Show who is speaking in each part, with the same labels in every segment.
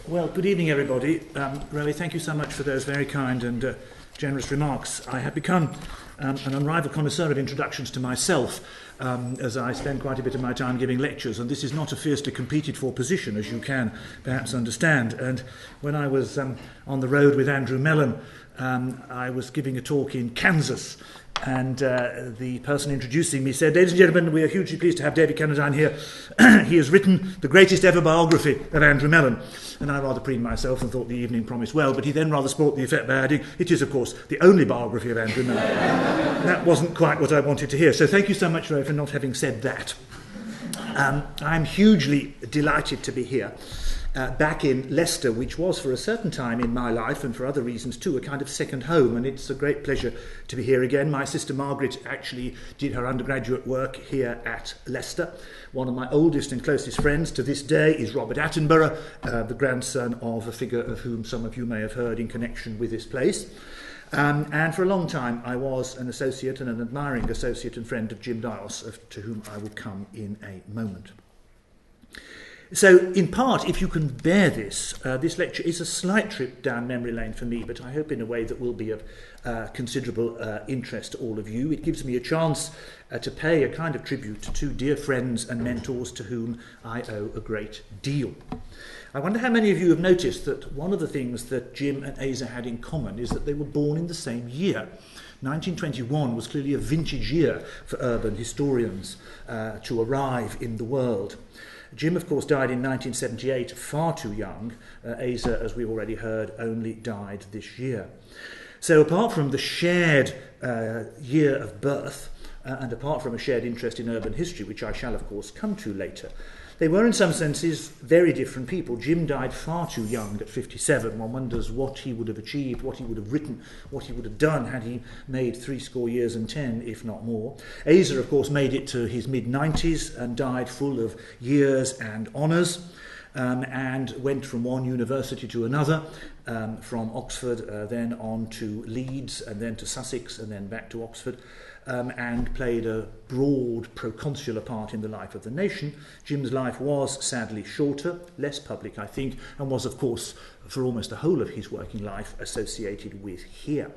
Speaker 1: Well, good evening, everybody. Rowie, thank you so much for those very kind and generous remarks. I have become an unrivaled connoisseur of introductions to myself, as I spend quite a bit of my time giving lectures, and this is not a fiercely competed for position, as you can perhaps understand. And when I was on the road with Andrew Mellon, I was giving a talk in Kansas, and the person introducing me said, "Ladies and gentlemen, we are hugely pleased to have David Cannadine here. He has written the greatest ever biography of Andrew Mellon." And I rather preened myself and thought the evening promised well, but he then rather spoilt the effect by adding, "It is, of course, the only biography of Andrew Mellon." That wasn't quite what I wanted to hear. So thank you so much, Ray, for not having said that. I'm hugely delighted to be here. Back in Leicester, which was for a certain time in my life, and for other reasons too, a kind of second home, and it's a great pleasure to be here again. My sister Margaret actually did her undergraduate work here at Leicester. One of my oldest and closest friends to this day is Robert Attenborough, the grandson of a figure of whom some of you may have heard in connection with this place. And for a long time I was an associate and an admiring associate and friend of Jim Dyos, to whom I will come in a moment. So, in part, if you can bear this, this lecture is a slight trip down memory lane for me, but I hope in a way that will be of considerable interest to all of you. It gives me a chance to pay a kind of tribute to two dear friends and mentors to whom I owe a great deal. I wonder how many of you have noticed that one of the things that Jim and Asa had in common is that they were born in the same year. 1921 was clearly a vintage year for urban historians to arrive in the world. Jim, of course, died in 1978, far too young. Asa, as we've already heard, only died this year. So apart from the shared year of birth, and apart from a shared interest in urban history, which I shall, of course, come to later, they were in some senses very different people. Jim died far too young at 57. One wonders what he would have achieved, what he would have written, what he would have done had he made 70 years and 10, if not more. Asa, of course, made it to his mid-90s and died full of years and honours, and went from one university to another, from Oxford, then on to Leeds, and then to Sussex, and then back to Oxford, and played a broad proconsular part in the life of the nation. Jim's life was sadly shorter, less public, I think, and was, of course, for almost the whole of his working life, associated with here.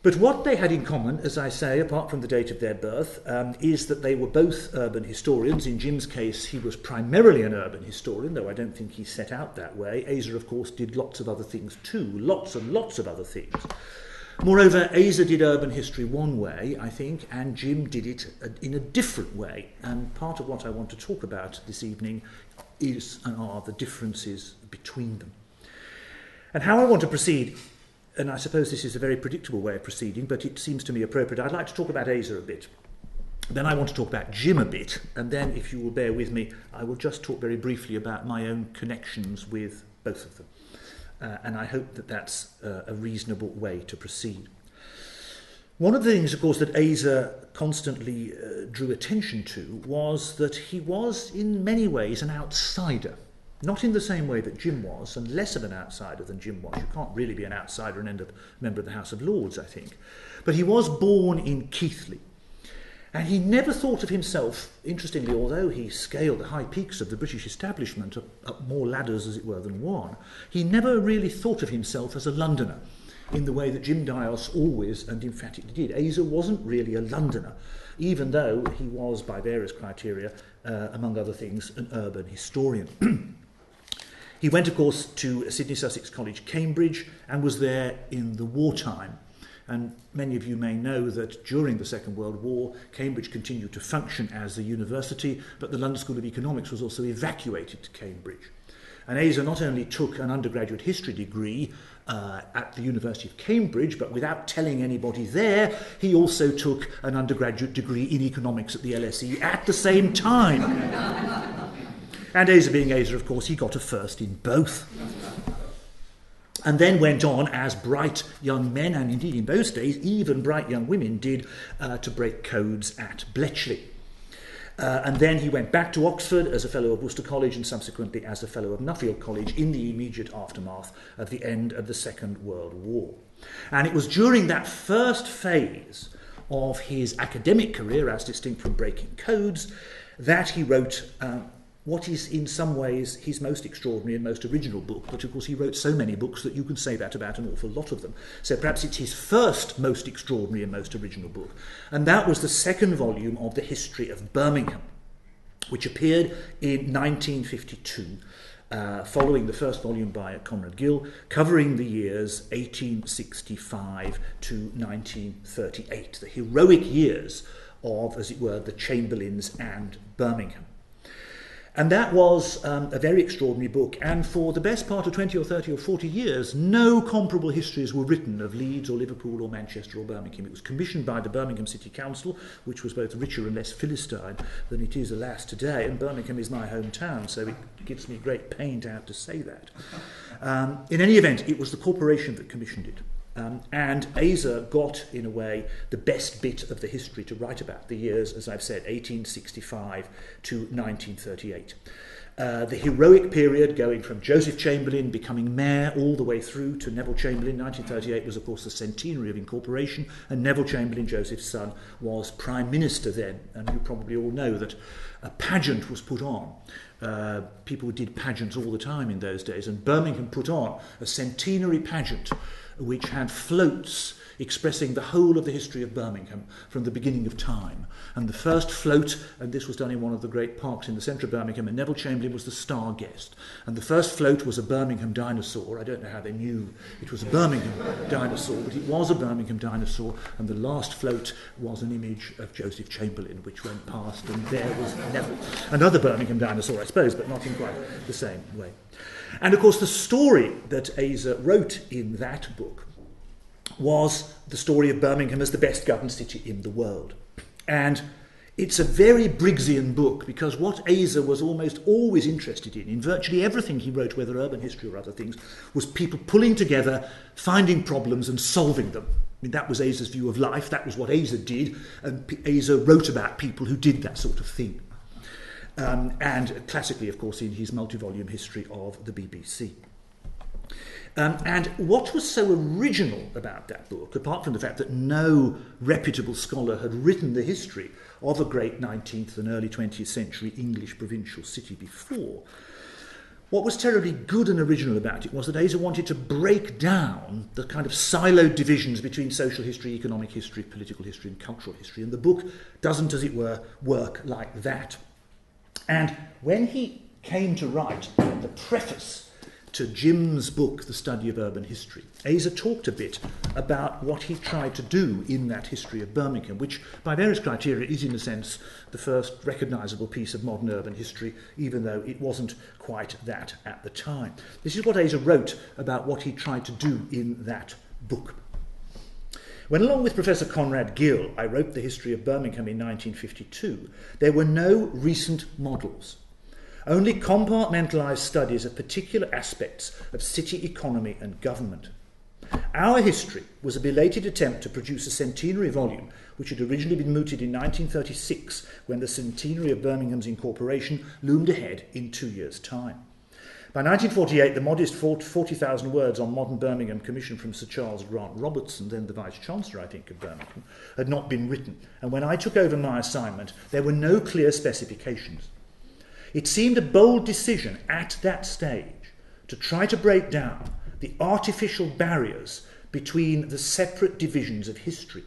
Speaker 1: But what they had in common, as I say, apart from the date of their birth, is that they were both urban historians. In Jim's case, he was primarily an urban historian, though I don't think he set out that way. Asa, of course, did lots of other things too, lots and lots of other things. Moreover, Asa did urban history one way, I think, and Jim did it in a different way. And part of what I want to talk about this evening is and are the differences between them. And how I want to proceed, and I suppose this is a very predictable way of proceeding, but it seems to me appropriate. I'd like to talk about Asa a bit. Then I want to talk about Jim a bit, and then, if you will bear with me, I will just talk very briefly about my own connections with both of them. And I hope that that's a reasonable way to proceed. One of the things, of course, that Asa constantly drew attention to was that he was, in many ways, an outsider. Not in the same way that Jim was, and less of an outsider than Jim was. You can't really be an outsider and end up a member of the House of Lords, I think. But he was born in Keighley. And he never thought of himself, interestingly, although he scaled the high peaks of the British establishment, up more ladders, as it were, than one, he never really thought of himself as a Londoner, in the way that Jim Dyos always and emphatically did. Asa wasn't really a Londoner, even though he was, by various criteria, among other things, an urban historian. He went, of course, to Sydney Sussex College, Cambridge, and was there in the wartime. And many of you may know that during the Second World War, Cambridge continued to function as a university, but the London School of Economics was also evacuated to Cambridge. And Asa not only took an undergraduate history degree at the University of Cambridge, but without telling anybody there, he also took an undergraduate degree in economics at the LSE at the same time. And Asa being Asa, of course, he got a first in both. And then went on, as bright young men, and indeed in those days, even bright young women did, to break codes at Bletchley. And then he went back to Oxford as a Fellow of Worcester College and subsequently as a Fellow of Nuffield College in the immediate aftermath of the end of the Second World War. And it was during that first phase of his academic career, as distinct from breaking codes, that he wrote what is in some ways his most extraordinary and most original book, but of course he wrote so many books that you can say that about an awful lot of them. So perhaps it's his first most extraordinary and most original book, and that was the second volume of the History of Birmingham, which appeared in 1952, following the first volume by Conrad Gill, covering the years 1865 to 1938, the heroic years of, as it were, the Chamberlains and Birmingham. And that was a very extraordinary book, and for the best part of 20 or 30 or 40 years, no comparable histories were written of Leeds or Liverpool or Manchester or Birmingham. It was commissioned by the Birmingham City Council, which was both richer and less Philistine than it is, alas, today, and Birmingham is my hometown, so it gives me great pain to have to say that. In any event, it was the corporation that commissioned it. And Asa got, in a way, the best bit of the history to write about, the years, as I've said, 1865 to 1938. The heroic period going from Joseph Chamberlain becoming mayor all the way through to Neville Chamberlain. 1938 was, of course, the centenary of incorporation, and Neville Chamberlain, Joseph's son, was Prime Minister then. And you probably all know that a pageant was put on. People did pageants all the time in those days, and Birmingham put on a centenary pageant which had floats expressing the whole of the history of Birmingham from the beginning of time. And the first float, and this was done in one of the great parks in the centre of Birmingham, and Neville Chamberlain was the star guest. And the first float was a Birmingham dinosaur. I don't know how they knew it was a Birmingham dinosaur, but it was a Birmingham dinosaur. And the last float was an image of Joseph Chamberlain, which went past, and there was Neville. Another Birmingham dinosaur, I suppose, but not in quite the same way. And of course, the story that Asa wrote in that book was the story of Birmingham as the best governed city in the world. And it's a very Briggsian book, because what Asa was almost always interested in virtually everything he wrote, whether urban history or other things, was people pulling together, finding problems and solving them. I mean, that was Asa's view of life. That was what Asa did, and Asa wrote about people who did that sort of thing. And classically, of course, in his multi-volume history of the BBC. And what was so original about that book, apart from the fact that no reputable scholar had written the history of a great 19th and early 20th century English provincial city before, what was terribly good and original about it was that Asa wanted to break down the kind of siloed divisions between social history, economic history, political history and cultural history, and the book doesn't, as it were, work like that. And when he came to write the preface to Jim's book, The Study of Urban History, Asa talked a bit about what he tried to do in that history of Birmingham, which by various criteria is, in a sense, the first recognisable piece of modern urban history, even though it wasn't quite that at the time. This is what Asa wrote about what he tried to do in that book. When, along with Professor Conrad Gill, I wrote the history of Birmingham in 1952, there were no recent models, only compartmentalised studies of particular aspects of city economy and government. Our history was a belated attempt to produce a centenary volume, which had originally been mooted in 1936, when the centenary of Birmingham's incorporation loomed ahead in 2 years' time. By 1948, the modest 40,000 words on modern Birmingham, commissioned from Sir Charles Grant Robertson, then the Vice-Chancellor, I think, of Birmingham, had not been written. And when I took over my assignment, there were no clear specifications. It seemed a bold decision at that stage to try to break down the artificial barriers between the separate divisions of history,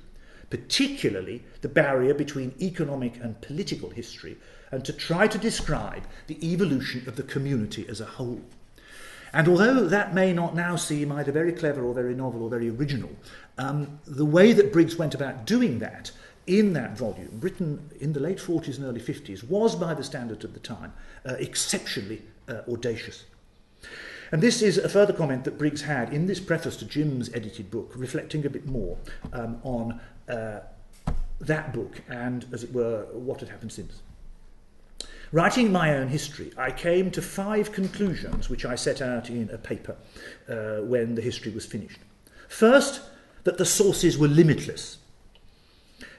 Speaker 1: particularly the barrier between economic and political history, and to try to describe the evolution of the community as a whole. And although that may not now seem either very clever or very novel or very original, the way that Briggs went about doing that in that volume, written in the late 40s and early 50s, was, by the standards of the time, exceptionally audacious. And this is a further comment that Briggs had in this preface to Jim's edited book, reflecting a bit more on that book and, as it were, what had happened since. Writing my own history, I came to 5 conclusions which I set out in a paper when the history was finished. First, that the sources were limitless.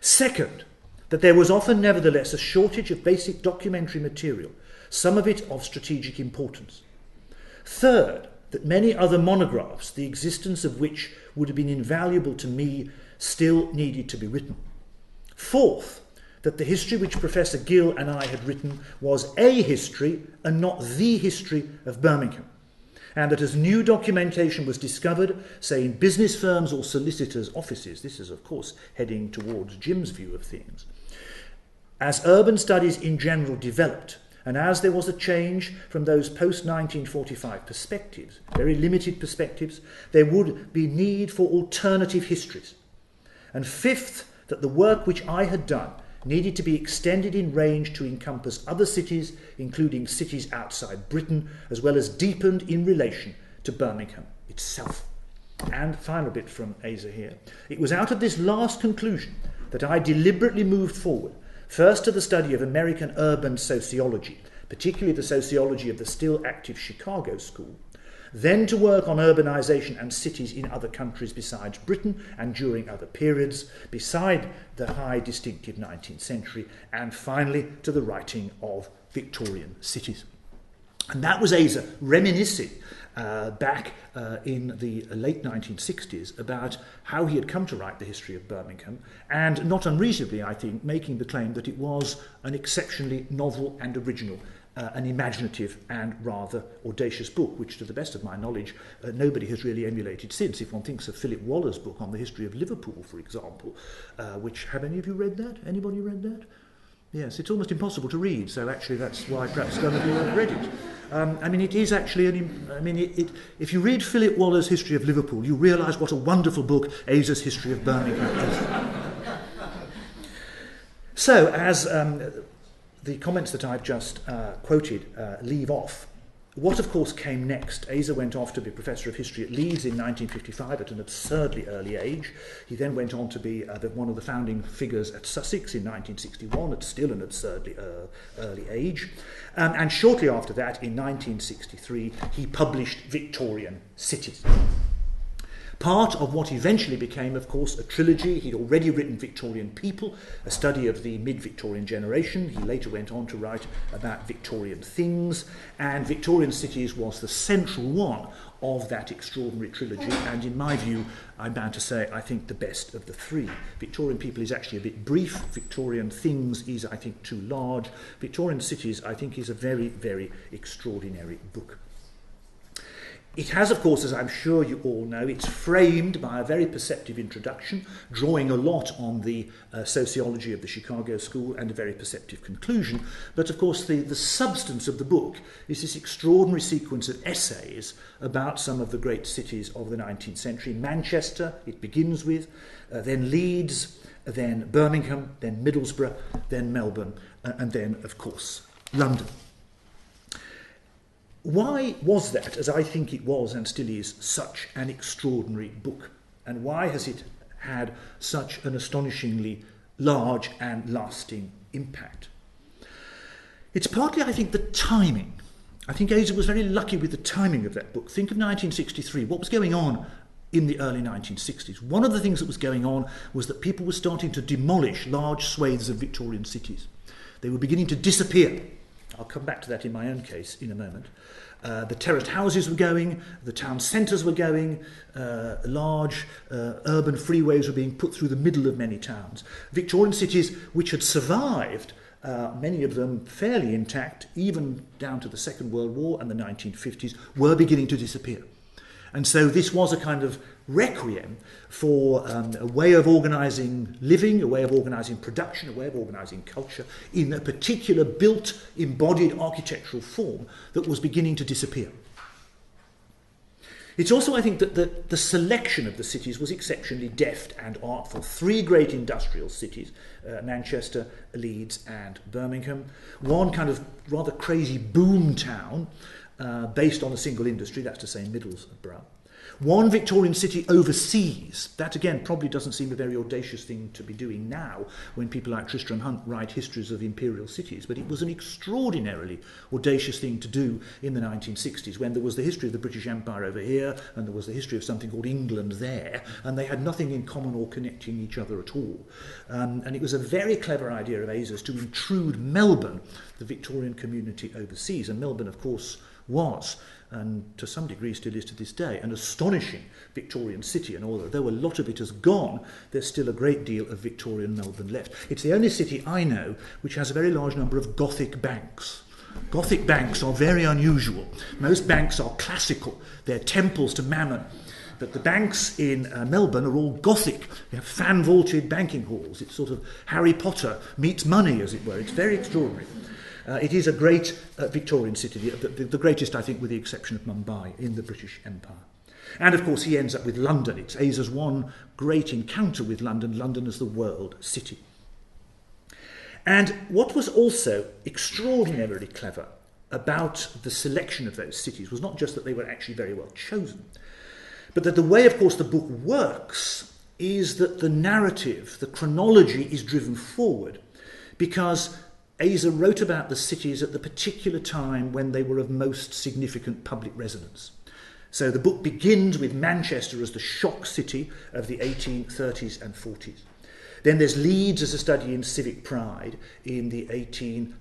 Speaker 1: Second, that there was often nevertheless a shortage of basic documentary material, some of it of strategic importance. Third, that many other monographs, the existence of which would have been invaluable to me, still needed to be written. Fourth, that the history which Professor Gill and I had written was a history and not the history of Birmingham, and that as new documentation was discovered, say in business firms or solicitors' offices, this is of course heading towards Jim's view of things, as urban studies in general developed, and as there was a change from those post-1945 perspectives, very limited perspectives, there would be need for alternative histories. And fifth, that the work which I had done needed to be extended in range to encompass other cities, including cities outside Britain, as well as deepened in relation to Birmingham itself. And final bit from Asa here. It was out of this last conclusion that I deliberately moved forward, first to the study of American urban sociology, particularly the sociology of the still active Chicago School, then to work on urbanisation and cities in other countries besides Britain and during other periods, beside the high distinctive 19th century, and finally to the writing of Victorian cities. And that was Asa reminiscing back in the late 1960s about how he had come to write the history of Birmingham, and not unreasonably, I think, making the claim that it was an exceptionally novel and original, an imaginative and rather audacious book, which, to the best of my knowledge, nobody has really emulated since. If one thinks of Philip Waller's book on the history of Liverpool, for example, which, have any of you read that? Anybody read that? Yes, it's almost impossible to read, so actually that's why perhaps some of you have read it. I mean, it is actually, if you read Philip Waller's History of Liverpool, you realise what a wonderful book Asa's History of Birmingham is. So, as the comments that I've just quoted leave off, what of course came next? Asa went off to be Professor of History at Leeds in 1955 at an absurdly early age. He then went on to be one of the founding figures at Sussex in 1961 at still an absurdly early age. And shortly after that, in 1963, he published Victorian Cities. Part of what eventually became, of course, a trilogy. He'd already written Victorian People, a study of the mid-Victorian generation. He later went on to write about Victorian things, and Victorian Cities was the central one of that extraordinary trilogy, and in my view, I'm bound to say, I think the best of the three. Victorian People is actually a bit brief. Victorian Things is, I think, too large. Victorian Cities, I think, is a very, very extraordinary book. It has, of course, as I'm sure you all know, it's framed by a very perceptive introduction, drawing a lot on the sociology of the Chicago School, and a very perceptive conclusion. But, of course, the substance of the book is this extraordinary sequence of essays about some of the great cities of the 19th century. Manchester, it begins with, then Leeds, then Birmingham, then Middlesbrough, then Melbourne, and then, of course, London. Why was that, as I think it was and still is, such an extraordinary book? And why has it had such an astonishingly large and lasting impact? It's partly, I think, the timing. I think Asa was very lucky with the timing of that book. Think of 1963. What was going on in the early 1960s? One of the things that was going on was that people were starting to demolish large swathes of Victorian cities. They were beginning to disappear. I'll come back to that in my own case in a moment. The terraced houses were going, the town centres were going, large urban freeways were being put through the middle of many towns. Victorian cities which had survived, many of them fairly intact, even down to the Second World War and the 1950s, were beginning to disappear. And so this was a kind of requiem for a way of organising living, a way of organising production, a way of organising culture in a particular built, embodied architectural form that was beginning to disappear. It's also, I think, that the selection of the cities was exceptionally deft and artful. Three great industrial cities, Manchester, Leeds and Birmingham. One kind of rather crazy boom town, based on a single industry, that's to say Middlesbrough. One Victorian city overseas. That, again, probably doesn't seem a very audacious thing to be doing now when people like Tristram Hunt write histories of imperial cities, but it was an extraordinarily audacious thing to do in the 1960s, when there was the history of the British Empire over here and there was the history of something called England there, and they had nothing in common or connecting each other at all. And it was a very clever idea of Asa's to intrude Melbourne, the Victorian community overseas. And Melbourne, of course, was, and to some degree still is to this day, an astonishing Victorian city. And although a lot of it has gone, there's still a great deal of Victorian Melbourne left. It's the only city I know which has a very large number of Gothic banks. Gothic banks are very unusual. Most banks are classical. They're temples to Mammon. But the banks in Melbourne are all Gothic. You have fan-vaulted banking halls. It's sort of Harry Potter meets money, as it were. It's very extraordinary. It is a great Victorian city, the greatest, I think, with the exception of Mumbai in the British Empire. And, of course, he ends up with London. It's Asa's one great encounter with London, London as the world city. And what was also extraordinarily clever about the selection of those cities was not just that they were actually very well chosen, but that the way, of course, the book works is that the narrative, the chronology is driven forward because Asa wrote about the cities at the particular time when they were of most significant public resonance. So the book begins with Manchester as the shock city of the 1830s and 40s. Then there's Leeds as a study in civic pride in the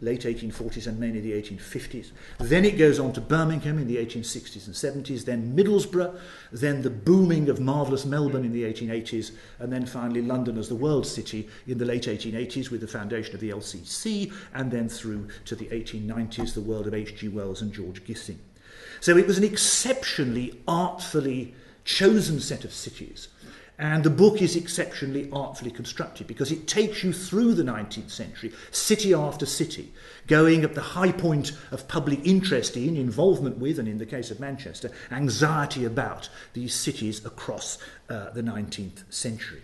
Speaker 1: late 1840s and mainly the 1850s. Then it goes on to Birmingham in the 1860s and 70s, then Middlesbrough, then the booming of marvellous Melbourne in the 1880s, and then finally London as the world city in the late 1880s with the foundation of the LCC, and then through to the 1890s, the world of H.G. Wells and George Gissing. So it was an exceptionally artfully chosen set of cities. And the book is exceptionally artfully constructed because it takes you through the 19th century, city after city, going at the high point of public interest in, involvement with, and in the case of Manchester, anxiety about these cities across the 19th century.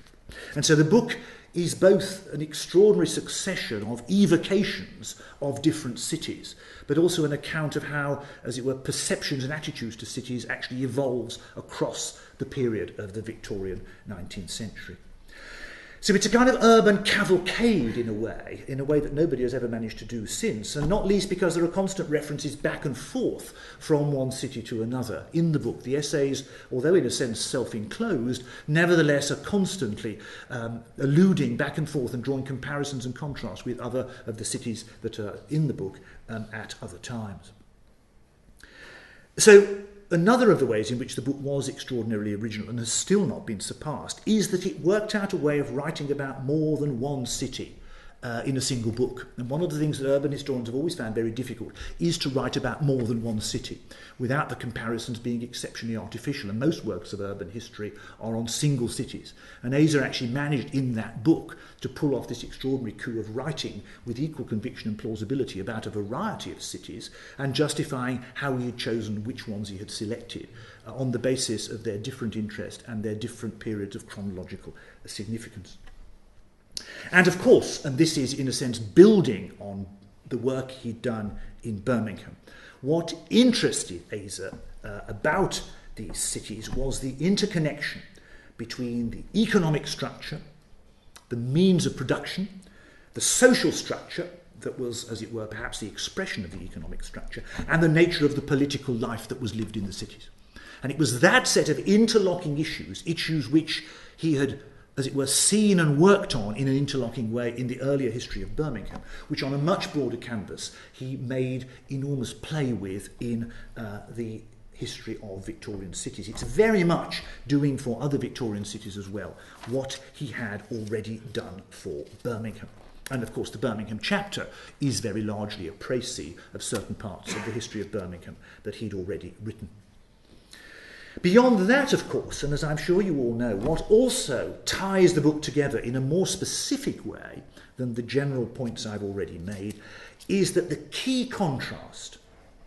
Speaker 1: And so the book is both an extraordinary succession of evocations of different cities, but also an account of how, as it were, perceptions and attitudes to cities actually evolves across the period of the Victorian 19th century. So it's a kind of urban cavalcade in a way that nobody has ever managed to do since, and not least because there are constant references back and forth from one city to another in the book. The essays, although in a sense self-enclosed, nevertheless are constantly alluding back and forth and drawing comparisons and contrasts with other of the cities that are in the book at other times. So another of the ways in which the book was extraordinarily original and has still not been surpassed is that it worked out a way of writing about more than one city in a single book. And one of the things that urban historians have always found very difficult is to write about more than one city without the comparisons being exceptionally artificial. And most works of urban history are on single cities. And Asa actually managed in that book to pull off this extraordinary coup of writing with equal conviction and plausibility about a variety of cities and justifying how he had chosen which ones he had selected on the basis of their different interest and their different periods of chronological significance. And of course, and this is in a sense building on the work he'd done in Birmingham, what interested Asa about these cities was the interconnection between the economic structure, the means of production, the social structure that was, as it were, perhaps the expression of the economic structure, and the nature of the political life that was lived in the cities. And it was that set of interlocking issues which he had, as it were, seen and worked on in an interlocking way in the earlier history of Birmingham, which on a much broader canvas he made enormous play with in the history of Victorian cities. It's very much doing for other Victorian cities as well what he had already done for Birmingham. And of course the Birmingham chapter is very largely a précis of certain parts of the history of Birmingham that he'd already written. Beyond that, of course, and as I'm sure you all know, what also ties the book together in a more specific way than the general points I've already made is that the key contrast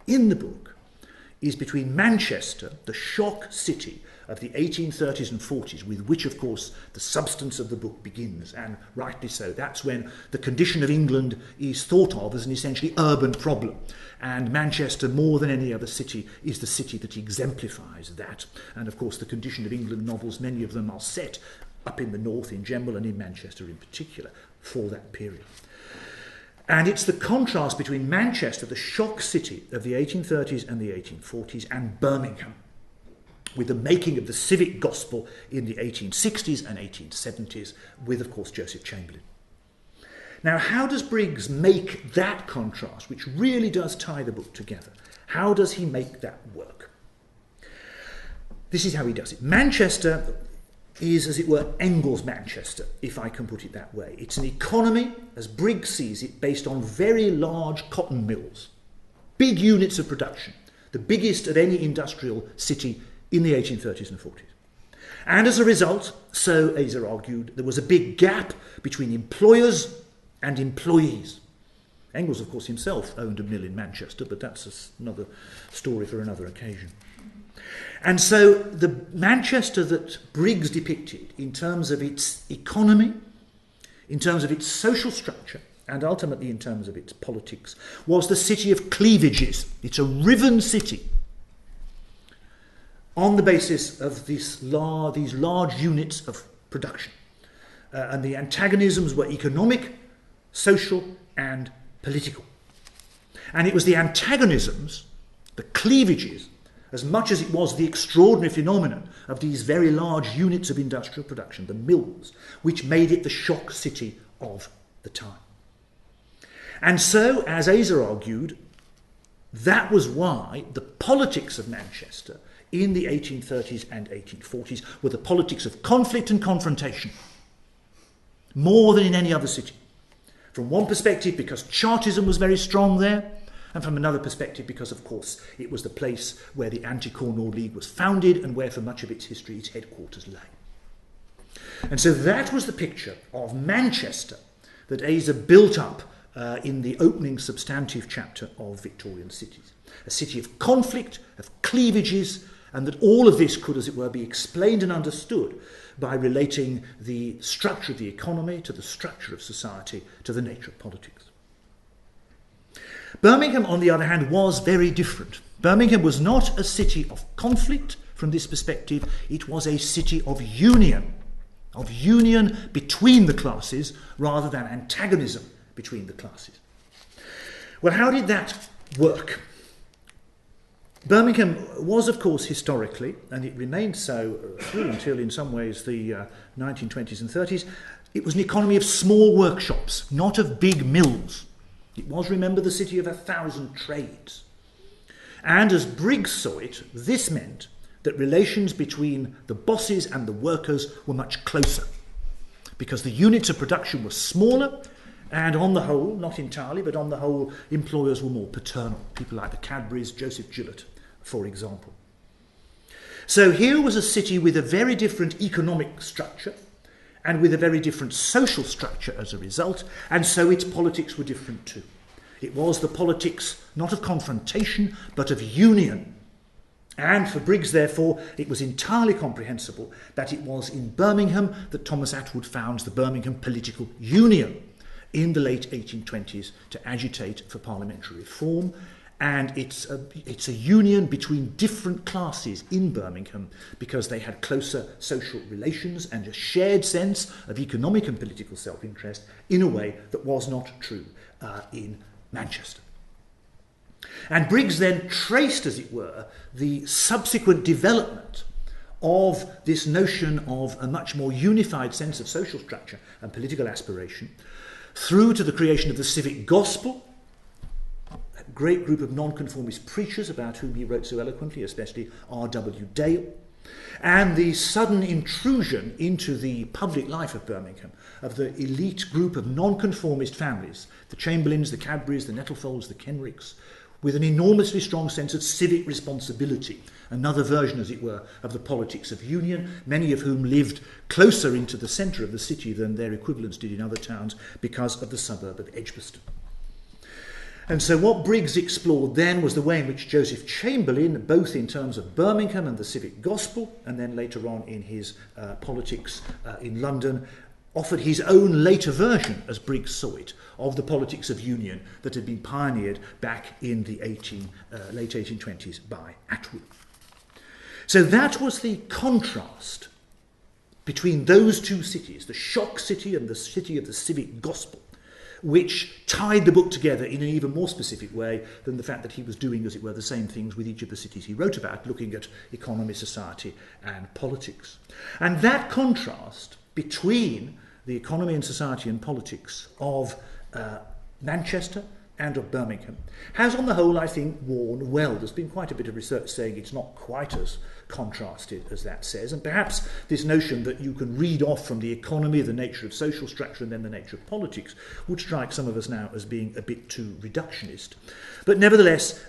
Speaker 1: in the book is between Manchester, the shock city of the 1830s and 40s, with which, of course, the substance of the book begins, and rightly so. That's when the condition of England is thought of as an essentially urban problem, and Manchester, more than any other city, is the city that exemplifies that. And, of course, the condition of England novels, many of them are set up in the north in general and in Manchester in particular for that period. And it's the contrast between Manchester, the shock city of the 1830s and the 1840s, and Birmingham, with the making of the civic gospel in the 1860s and 1870s, with, of course, Joseph Chamberlain. Now, how does Briggs make that contrast, which really does tie the book together? How does he make that work? This is how he does it. Manchester is, as it were, Engels' Manchester, if I can put it that way. It's an economy, as Briggs sees it, based on very large cotton mills, big units of production, the biggest of any industrial city in the 1830s and 40s. And as a result, so Asa argued, there was a big gap between employers and employees. Engels, of course, himself owned a mill in Manchester, but that's another story for another occasion. And so the Manchester that Briggs depicted in terms of its economy, in terms of its social structure, and ultimately in terms of its politics, was the city of cleavages. It's a riven city on the basis of these large units of production. And the antagonisms were economic, social, and political. And it was the antagonisms, the cleavages, as much as it was the extraordinary phenomenon of these very large units of industrial production, the mills, which made it the shock city of the time. And so, as Asa argued, that was why the politics of Manchester in the 1830s and 1840s were the politics of conflict and confrontation, more than in any other city. From one perspective, because Chartism was very strong there, and from another perspective, because, of course, it was the place where the Anti-Corn Law League was founded and where, for much of its history, its headquarters lay. And so that was the picture of Manchester that Asa built up in the opening substantive chapter of Victorian cities. A city of conflict, of cleavages, and that all of this could, as it were, be explained and understood by relating the structure of the economy to the structure of society, to the nature of politics. Birmingham, on the other hand, was very different. Birmingham was not a city of conflict from this perspective. It was a city of union between the classes rather than antagonism between the classes. Well, how did that work? Birmingham was, of course, historically, and it remained so through until, in some ways, the 1920s and 30s, it was an economy of small workshops, not of big mills. It was, remember, the city of 1,000 trades. And as Briggs saw it, this meant that relations between the bosses and the workers were much closer, because the units of production were smaller, and on the whole, not entirely, but on the whole, employers were more paternal. People like the Cadburys, Joseph Gillett, for example. So here was a city with a very different economic structure and with a very different social structure as a result, and so its politics were different too. It was the politics not of confrontation, but of union. And for Briggs, therefore, it was entirely comprehensible that it was in Birmingham that Thomas Attwood founds the Birmingham Political Union in the late 1820s to agitate for parliamentary reform. And it's a union between different classes in Birmingham because they had closer social relations and a shared sense of economic and political self-interest in a way that was not true in Manchester. And Briggs then traced, as it were, the subsequent development of this notion of a much more unified sense of social structure and political aspiration through to the creation of the civic gospel, a great group of nonconformist preachers about whom he wrote so eloquently, especially R.W. Dale, and the sudden intrusion into the public life of Birmingham of the elite group of nonconformist families, the Chamberlains, the Cadburys, the Nettlefolds, the Kenricks, with an enormously strong sense of civic responsibility, another version, as it were, of the politics of union, many of whom lived closer into the centre of the city than their equivalents did in other towns because of the suburb of Edgbaston. And so what Briggs explored then was the way in which Joseph Chamberlain, both in terms of Birmingham and the civic gospel, and then later on in his politics in London, offered his own later version, as Briggs saw it, of the politics of union that had been pioneered back in the late 1820s by Attwood. So that was the contrast between those two cities, the shock city and the city of the civic gospel, which tied the book together in an even more specific way than the fact that he was doing, as it were, the same things with each of the cities he wrote about, looking at economy, society, and politics. And that contrast between the economy and society and politics of Manchester and of Birmingham, has on the whole, I think, worn well. There's been quite a bit of research saying it's not quite as contrasted as that says, and perhaps this notion that you can read off from the economy the nature of social structure and then the nature of politics would strike some of us now as being a bit too reductionist. But nevertheless,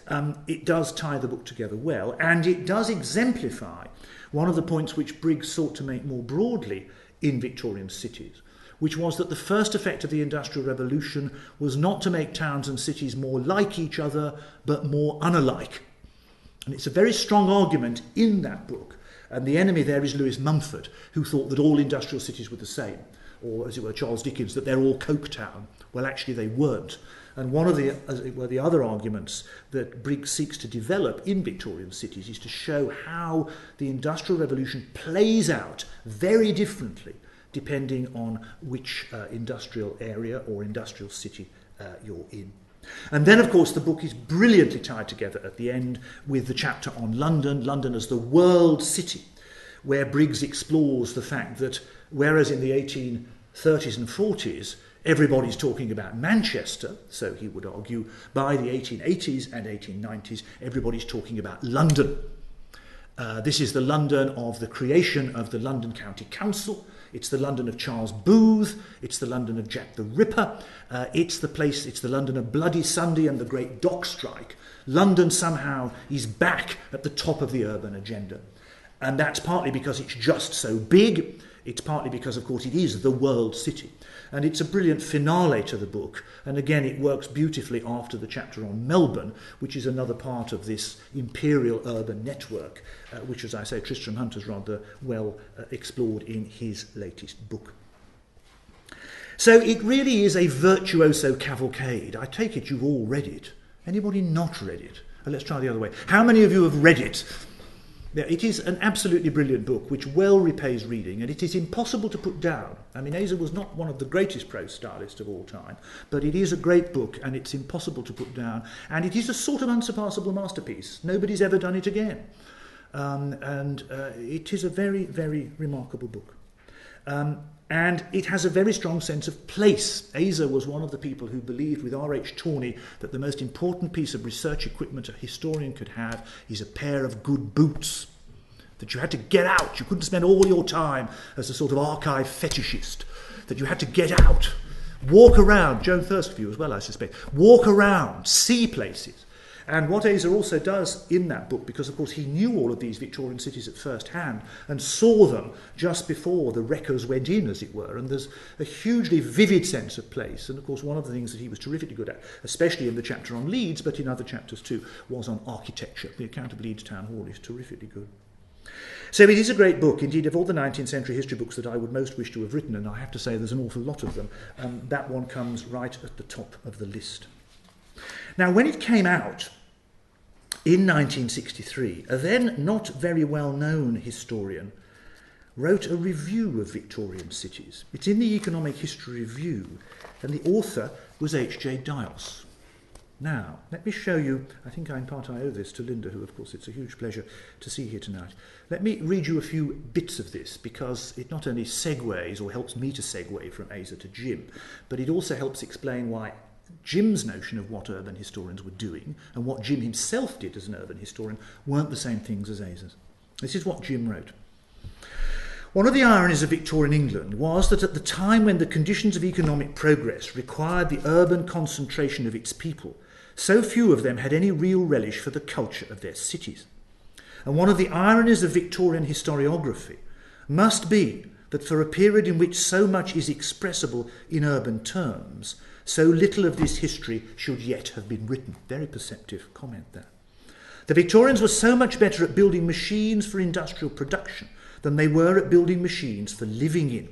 Speaker 1: it does tie the book together well, and it does exemplify one of the points which Briggs sought to make more broadly in Victorian cities, which was that the first effect of the Industrial Revolution was not to make towns and cities more like each other, but more unalike. And it's a very strong argument in that book. And the enemy there is Lewis Mumford, who thought that all industrial cities were the same, or as it were Charles Dickens, that they're all Coketown. Well, actually they weren't. And one of the, as it were, the other arguments that Briggs seeks to develop in Victorian cities is to show how the Industrial Revolution plays out very differently depending on which industrial area or industrial city you're in. And then, of course, the book is brilliantly tied together at the end with the chapter on London, London as the world city, where Briggs explores the fact that whereas in the 1830s and 40s everybody's talking about Manchester, so he would argue by the 1880s and 1890s everybody's talking about London. This is the London of the creation of the London County Council. It's the London of Charles Booth. It's the London of Jack the Ripper. It's the London of Bloody Sunday and the Great Dock Strike. London somehow is back at the top of the urban agenda. And that's partly because it's just so big. It's partly because, of course, it is the world city. And it's a brilliant finale to the book. And again, it works beautifully after the chapter on Melbourne, which is another part of this imperial urban network, which, as I say, Tristram Hunt has rather well explored in his latest book. So it really is a virtuoso cavalcade. I take it you've all read it. Anybody not read it? Let's try the other way. How many of you have read it? Yeah, it is an absolutely brilliant book which well repays reading, and it is impossible to put down. I mean, Asa was not one of the greatest prose stylists of all time, but it is a great book and it's impossible to put down, and it is a sort of unsurpassable masterpiece. Nobody's ever done it again. It is a very, very remarkable book. And it has a very strong sense of place. Asa was one of the people who believed with R.H. Tawney that the most important piece of research equipment a historian could have is a pair of good boots. That you had to get out. You couldn't spend all your time as a sort of archive fetishist. That you had to get out. Walk around. Joan Thurstview as well, I suspect. Walk around. See places. And what Asa also does in that book, because of course he knew all of these Victorian cities at first hand and saw them just before the wreckers went in, as it were, and there's a hugely vivid sense of place. And of course one of the things that he was terrifically good at, especially in the chapter on Leeds, but in other chapters too, was on architecture. The account of Leeds Town Hall is terrifically good. So it is a great book. Indeed, of all the 19th century history books that I would most wish to have written, and I have to say there's an awful lot of them, that one comes right at the top of the list. Now, when it came out in 1963, a then not very well-known historian wrote a review of Victorian cities. It's in the Economic History Review, and the author was H.J. Dyos. Now, let me show you, I think in part I owe this to Linda, who of course it's a huge pleasure to see here tonight. Let me read you a few bits of this, because it not only segues or helps me to segue from Asa to Jim, but it also helps explain why Jim's notion of what urban historians were doing and what Jim himself did as an urban historian weren't the same things as Asa's. This is what Jim wrote. One of the ironies of Victorian England was that at the time when the conditions of economic progress required the urban concentration of its people, so few of them had any real relish for the culture of their cities. And one of the ironies of Victorian historiography must be that for a period in which so much is expressible in urban terms, so little of this history should yet have been written. Very perceptive comment there. The Victorians were so much better at building machines for industrial production than they were at building machines for living in.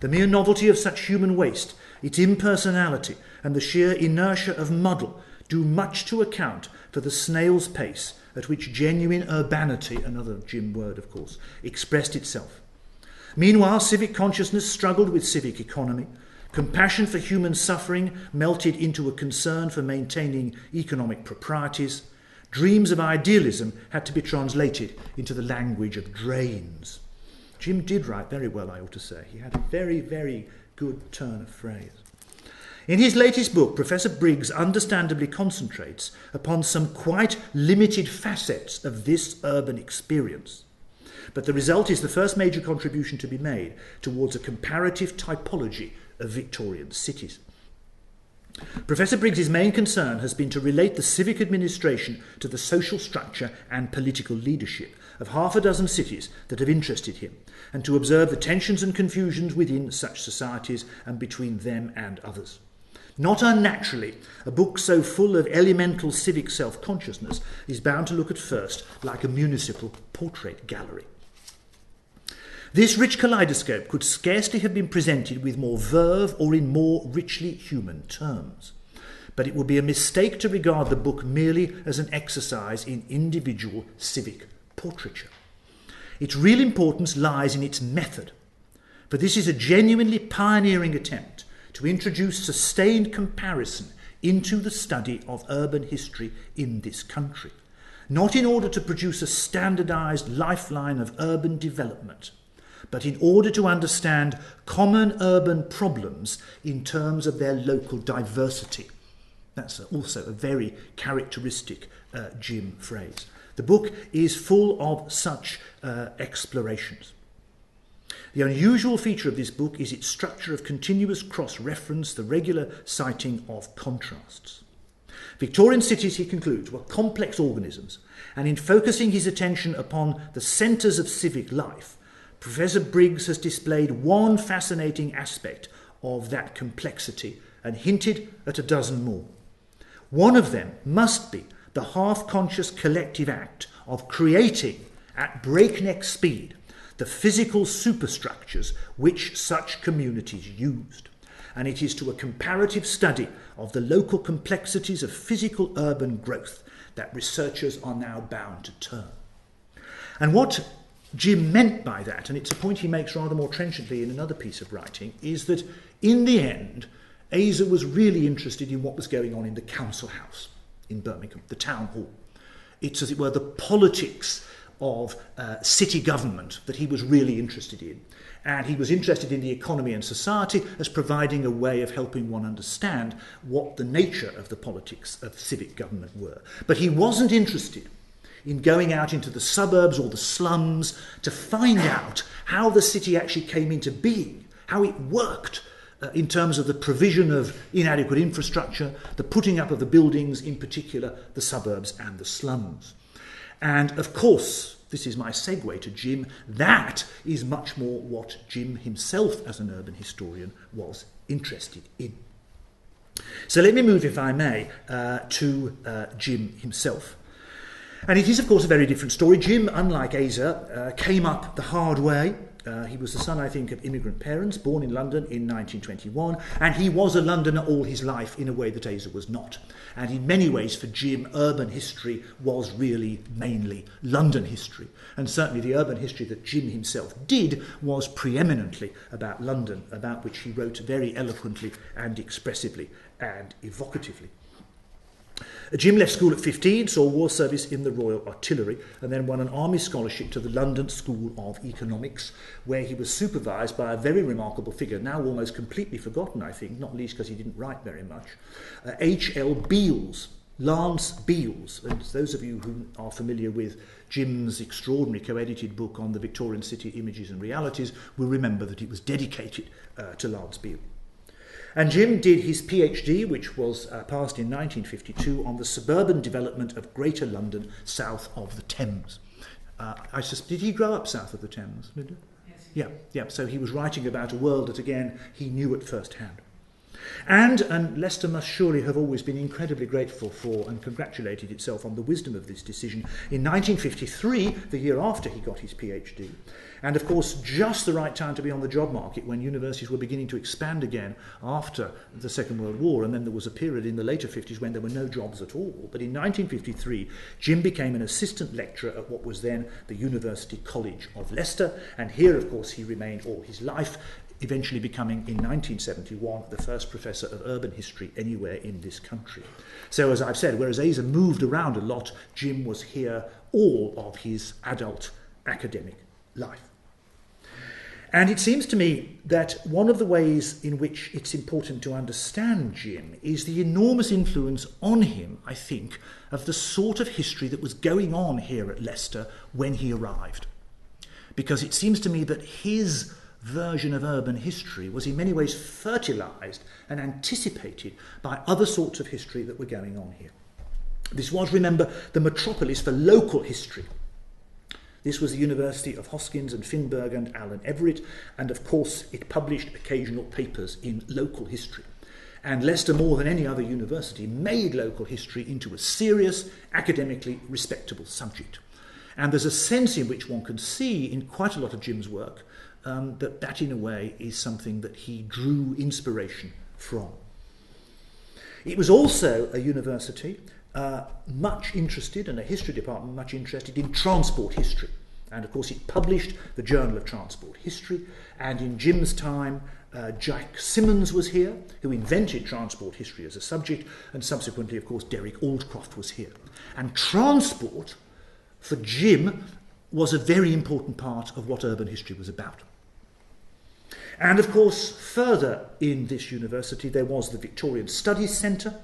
Speaker 1: The mere novelty of such human waste, its impersonality, and the sheer inertia of muddle do much to account for the snail's pace at which genuine urbanity, another Jim word of course, expressed itself. Meanwhile, civic consciousness struggled with civic economy. Compassion for human suffering melted into a concern for maintaining economic proprieties. Dreams of idealism had to be translated into the language of drains. Jim did write very well, I ought to say. He had a very, very good turn of phrase. In his latest book, Professor Briggs understandably concentrates upon some quite limited facets of this urban experience. But the result is the first major contribution to be made towards a comparative typology of Victorian cities. Professor Briggs's main concern has been to relate the civic administration to the social structure and political leadership of half a dozen cities that have interested him, and to observe the tensions and confusions within such societies and between them and others. Not unnaturally, a book so full of elemental civic self-consciousness is bound to look at first like a municipal portrait gallery. This rich kaleidoscope could scarcely have been presented with more verve or in more richly human terms. But it would be a mistake to regard the book merely as an exercise in individual civic portraiture. Its real importance lies in its method, for this is a genuinely pioneering attempt to introduce sustained comparison into the study of urban history in this country, not in order to produce a standardised lifeline of urban development, but in order to understand common urban problems in terms of their local diversity. That's also a very characteristic Jim phrase. The book is full of such explorations. The unusual feature of this book is its structure of continuous cross-reference, the regular citing of contrasts. Victorian cities, he concludes, were complex organisms, and in focusing his attention upon the centres of civic life, Professor Briggs has displayed one fascinating aspect of that complexity and hinted at a dozen more. One of them must be the half-conscious collective act of creating, at breakneck speed, the physical superstructures which such communities used. And it is to a comparative study of the local complexities of physical urban growth that researchers are now bound to turn. And what Jim meant by that, and it's a point he makes rather more trenchantly in another piece of writing, is that in the end, Asa was really interested in what was going on in the council house in Birmingham, the town hall. It's, as it were, the politics of city government that he was really interested in. And he was interested in the economy and society as providing a way of helping one understand what the nature of the politics of civic government were. But he wasn't interested in going out into the suburbs or the slums to find out how the city actually came into being, how it worked in terms of the provision of inadequate infrastructure, the putting up of the buildings, in particular the suburbs and the slums. And of course, this is my segue to Jim, that is much more what Jim himself as an urban historian was interested in. So let me move, if I may, to Jim himself. And it is, of course, a very different story. Jim, unlike Asa, came up the hard way. He was the son, I think, of immigrant parents, born in London in 1921, and he was a Londoner all his life in a way that Asa was not. And in many ways, for Jim, urban history was really mainly London history. And certainly the urban history that Jim himself did was preeminently about London, about which he wrote very eloquently and expressively and evocatively. Jim left school at 15, saw war service in the Royal Artillery, and then won an army scholarship to the London School of Economics, where he was supervised by a very remarkable figure, now almost completely forgotten, I think, not least because he didn't write very much, H.L. Beales, Lance Beales. And those of you who are familiar with Jim's extraordinary co-edited book on the Victorian city images and realities will remember that it was dedicated to Lance Beales. And Jim did his PhD, which was passed in 1952, on the suburban development of Greater London south of the Thames. Did he grow up south of the Thames, Linda? Yes. Yeah. So he was writing about a world that, again, he knew at first hand. And Leicester must surely have always been incredibly grateful for and congratulated itself on the wisdom of this decision. In 1953, the year after he got his PhD, and of course just the right time to be on the job market when universities were beginning to expand again after the Second World War, and then there was a period in the later 50s when there were no jobs at all. But in 1953, Jim became an assistant lecturer at what was then the University College of Leicester, and here, of course, he remained all his life, eventually becoming, in 1971, the first professor of urban history anywhere in this country. So, as I've said, whereas Asa moved around a lot, Jim was here all of his adult academic life. And it seems to me that one of the ways in which it's important to understand Jim is the enormous influence on him, I think, of the sort of history that was going on here at Leicester when he arrived. Because it seems to me that his version of urban history was in many ways fertilised and anticipated by other sorts of history that were going on here. This was, remember, the metropolis for local history. This was the University of Hoskins and Finberg and Alan Everett, and of course it published occasional papers in local history. And Leicester, more than any other university, made local history into a serious, academically respectable subject. And there's a sense in which one can see in quite a lot of Jim's work that in a way is something that he drew inspiration from. It was also a university much interested, and a history department much interested in transport history. And of course it published the Journal of Transport History, and in Jim's time Jack Simmons was here, who invented transport history as a subject, and subsequently of course Derek Aldcroft was here. And transport for Jim was a very important part of what urban history was about. And of course further in this university there was the Victorian Studies Centre,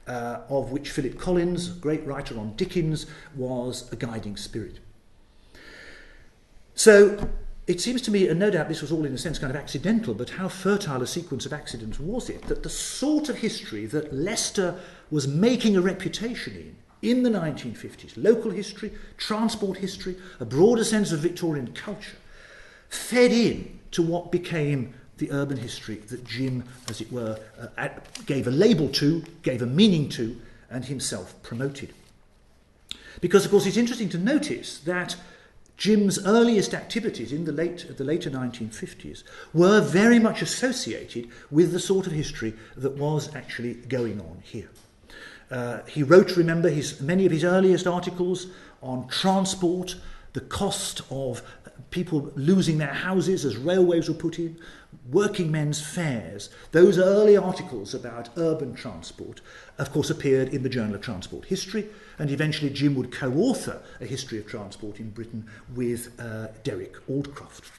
Speaker 1: of which Philip Collins, great writer on Dickens, was a guiding spirit. So it seems to me, and no doubt this was all in a sense kind of accidental, but how fertile a sequence of accidents was it, that the sort of history that Leicester was making a reputation in the 1950s, local history, transport history, a broader sense of Victorian culture, fed in to what became the urban history that Jim, as it were, gave a label to, gave a meaning to, and himself promoted. Because, of course, it's interesting to notice that Jim's earliest activities in the later 1950s were very much associated with the sort of history that was actually going on here. He wrote, remember, many of his earliest articles on transport, the cost of people losing their houses as railways were put in, working men's fares. Those early articles about urban transport, of course, appeared in the Journal of Transport History, and eventually Jim would co-author a history of transport in Britain with Derek Aldcroft.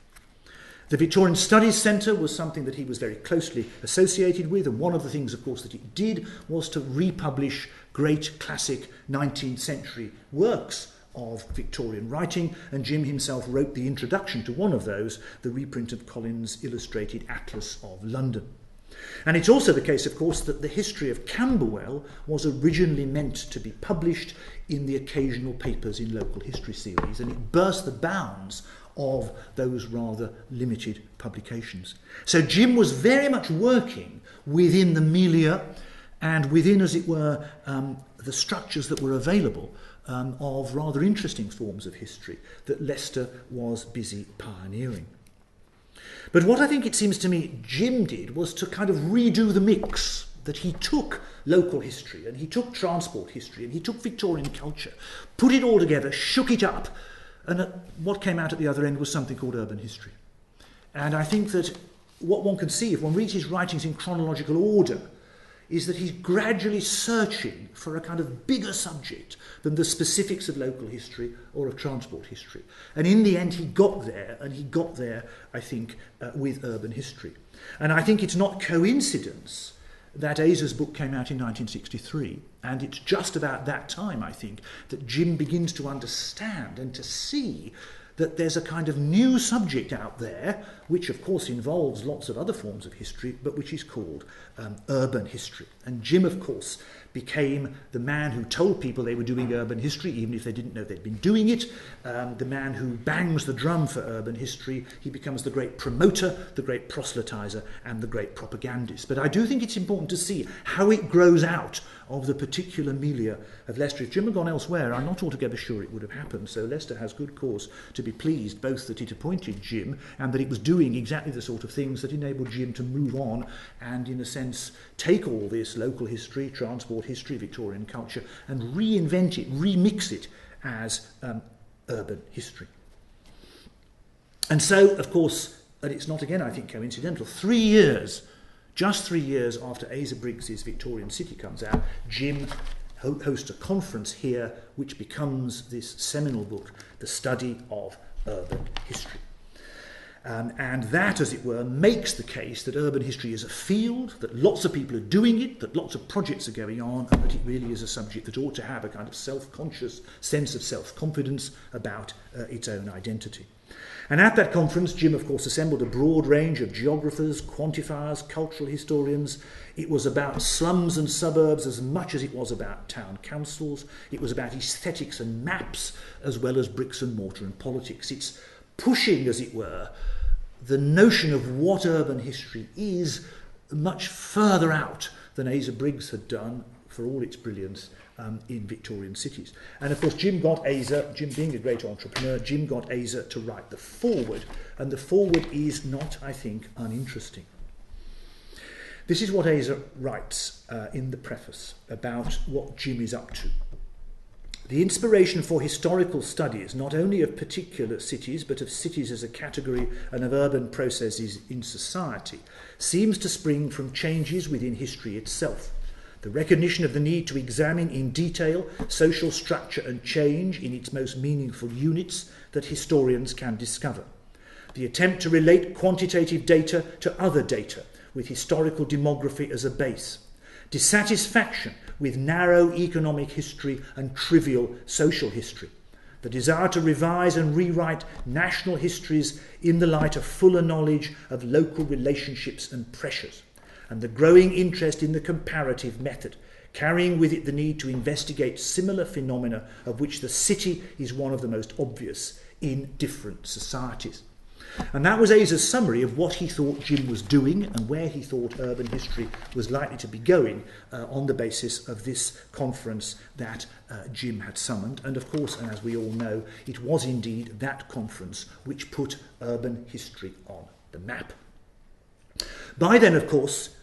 Speaker 1: The Victorian Studies Centre was something that he was very closely associated with, and one of the things, of course, that it did was to republish great classic 19th century works of Victorian writing, and Jim himself wrote the introduction to one of those, the reprint of Collins' Illustrated Atlas of London. And it's also the case, of course, that the history of Camberwell was originally meant to be published in the occasional papers in local history series, and it burst the bounds of those rather limited publications. So Jim was very much working within the milieu and within, as it were, the structures that were available of rather interesting forms of history that Leicester was busy pioneering. But what I think it seems to me Jim did was to kind of redo the mix, that he took local history and he took transport history and he took Victorian culture, put it all together, shook it up, and what came out at the other end was something called urban history. And I think that what one can see if one reads his writings in chronological order is that he's gradually searching for a kind of bigger subject than the specifics of local history or of transport history. And in the end, he got there, and he got there, I think, with urban history. And I think it's not coincidence that Asa's book came out in 1963, and it's just about that time, I think, that Jim begins to understand and to see that there's a kind of new subject out there, which of course involves lots of other forms of history, but which is called urban history. And Jim, of course, became the man who told people they were doing urban history, even if they didn't know they'd been doing it, the man who bangs the drum for urban history. He becomes the great promoter, the great proselytizer, and the great propagandist. But I do think it's important to see how it grows out of the particular milieu of Leicester. If Jim had gone elsewhere, I'm not altogether sure it would have happened. So Leicester has good cause to be pleased, both that it appointed Jim and that it was doing exactly the sort of things that enabled Jim to move on and, in a sense, take all this local history, transport history, Victorian culture, and reinvent it, remix it as urban history. And so, of course, and it's not, again, I think, coincidental, just 3 years after Asa Briggs' Victorian City comes out, Jim hosts a conference here which becomes this seminal book, The Study of Urban History. And that, as it were, makes the case that urban history is a field, that lots of people are doing it, that lots of projects are going on, and that it really is a subject that ought to have a kind of self-conscious sense of self-confidence about its own identity. And at that conference, Jim, of course, assembled a broad range of geographers, quantifiers, cultural historians. It was about slums and suburbs as much as it was about town councils. It was about aesthetics and maps, as well as bricks and mortar and politics. It's pushing, as it were, the notion of what urban history is much further out than Asa Briggs had done, for all its brilliance, in Victorian cities. And of course, Jim being a great entrepreneur, Jim got Asa to write the foreword, and the foreword is not, I think, uninteresting. This is what Asa writes in the preface about what Jim is up to. The inspiration for historical studies, not only of particular cities, but of cities as a category and of urban processes in society, seems to spring from changes within history itself. The recognition of the need to examine in detail social structure and change in its most meaningful units that historians can discover. The attempt to relate quantitative data to other data, with historical demography as a base. Dissatisfaction with narrow economic history and trivial social history. The desire to revise and rewrite national histories in the light of fuller knowledge of local relationships and pressures. And the growing interest in the comparative method, carrying with it the need to investigate similar phenomena of which the city is one of the most obvious in different societies. And that was Asa's summary of what he thought Jim was doing and where he thought urban history was likely to be going on the basis of this conference that Jim had summoned. And of course, and as we all know, it was indeed that conference which put urban history on the map. By then, of course,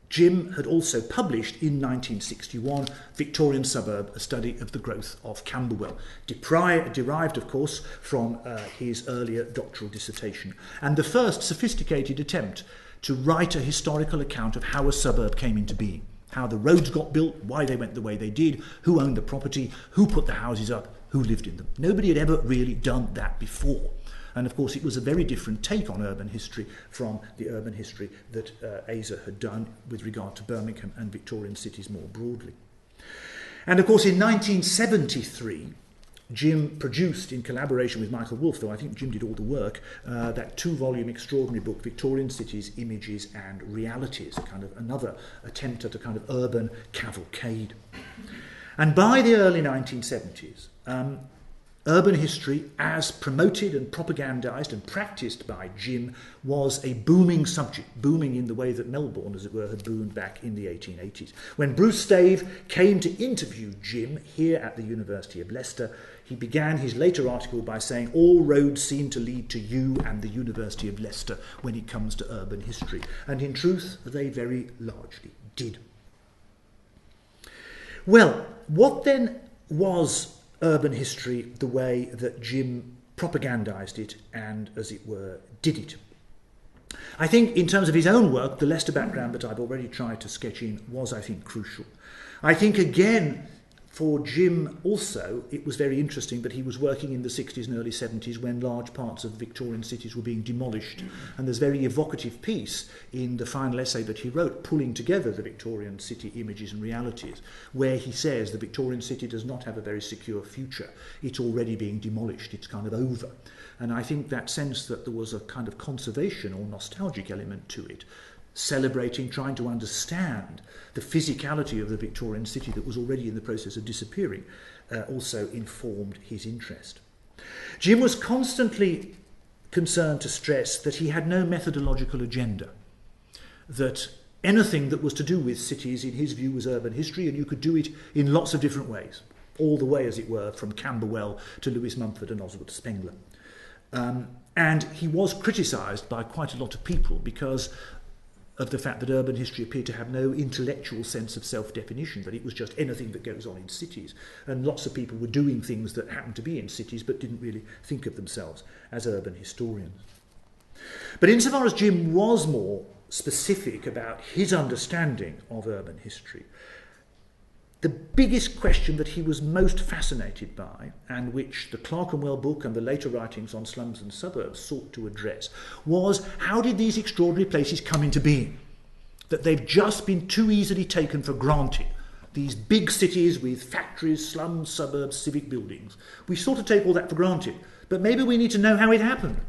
Speaker 1: Jim had also published in 1961 Victorian Suburb, a study of the growth of Camberwell, derived, of course, from his earlier doctoral dissertation, and the first sophisticated attempt to write a historical account of how a suburb came into being, how the roads got built, why they went the way they did, who owned the property, who put the houses up, who lived in them. Nobody had ever really done that before. And of course, it was a very different take on urban history from the urban history that Asa had done with regard to Birmingham and Victorian cities more broadly. And of course, in 1973, Jim produced, in collaboration with Michael Wolff, though I think Jim did all the work, that 2-volume extraordinary book, Victorian Cities, Images and Realities, a kind of another attempt at a kind of urban cavalcade. And by the early 1970s, urban history, as promoted and propagandised and practised by Jim, was a booming subject, booming in the way that Melbourne, as it were, had boomed back in the 1880s. When Bruce Stave came to interview Jim here at the University of Leicester, he began his later article by saying, "All roads seem to lead to you and the University of Leicester when it comes to urban history." And in truth, they very largely did. Well, what then was urban history the way that Jim propagandised it and, as it were, did it? I think in terms of his own work, the Leicester background that I've already tried to sketch in was, I think, crucial. I think, again, for Jim also, it was very interesting that he was working in the 60s and early 70s when large parts of Victorian cities were being demolished. And there's a very evocative piece in the final essay that he wrote, pulling together the Victorian city images and realities, where he says the Victorian city does not have a very secure future. It's already being demolished. It's kind of over. And I think that sense that there was a kind of conservation or nostalgic element to it, celebrating, trying to understand the physicality of the Victorian city that was already in the process of disappearing, also informed his interest. Jim was constantly concerned to stress that he had no methodological agenda, that anything that was to do with cities, in his view, was urban history, and you could do it in lots of different ways, all the way, as it were, from Camberwell to Lewis Mumford and Oswald Spengler. And he was criticised by quite a lot of people because of the fact that urban history appeared to have no intellectual sense of self-definition, that it was just anything that goes on in cities. And lots of people were doing things that happened to be in cities but didn't really think of themselves as urban historians. But insofar as Jim was more specific about his understanding of urban history, the biggest question that he was most fascinated by, and which the Clerkenwell book and the later writings on slums and suburbs sought to address, was how did these extraordinary places come into being? That they've just been too easily taken for granted. These big cities with factories, slums, suburbs, civic buildings. We sort of take all that for granted, but maybe we need to know how it happened.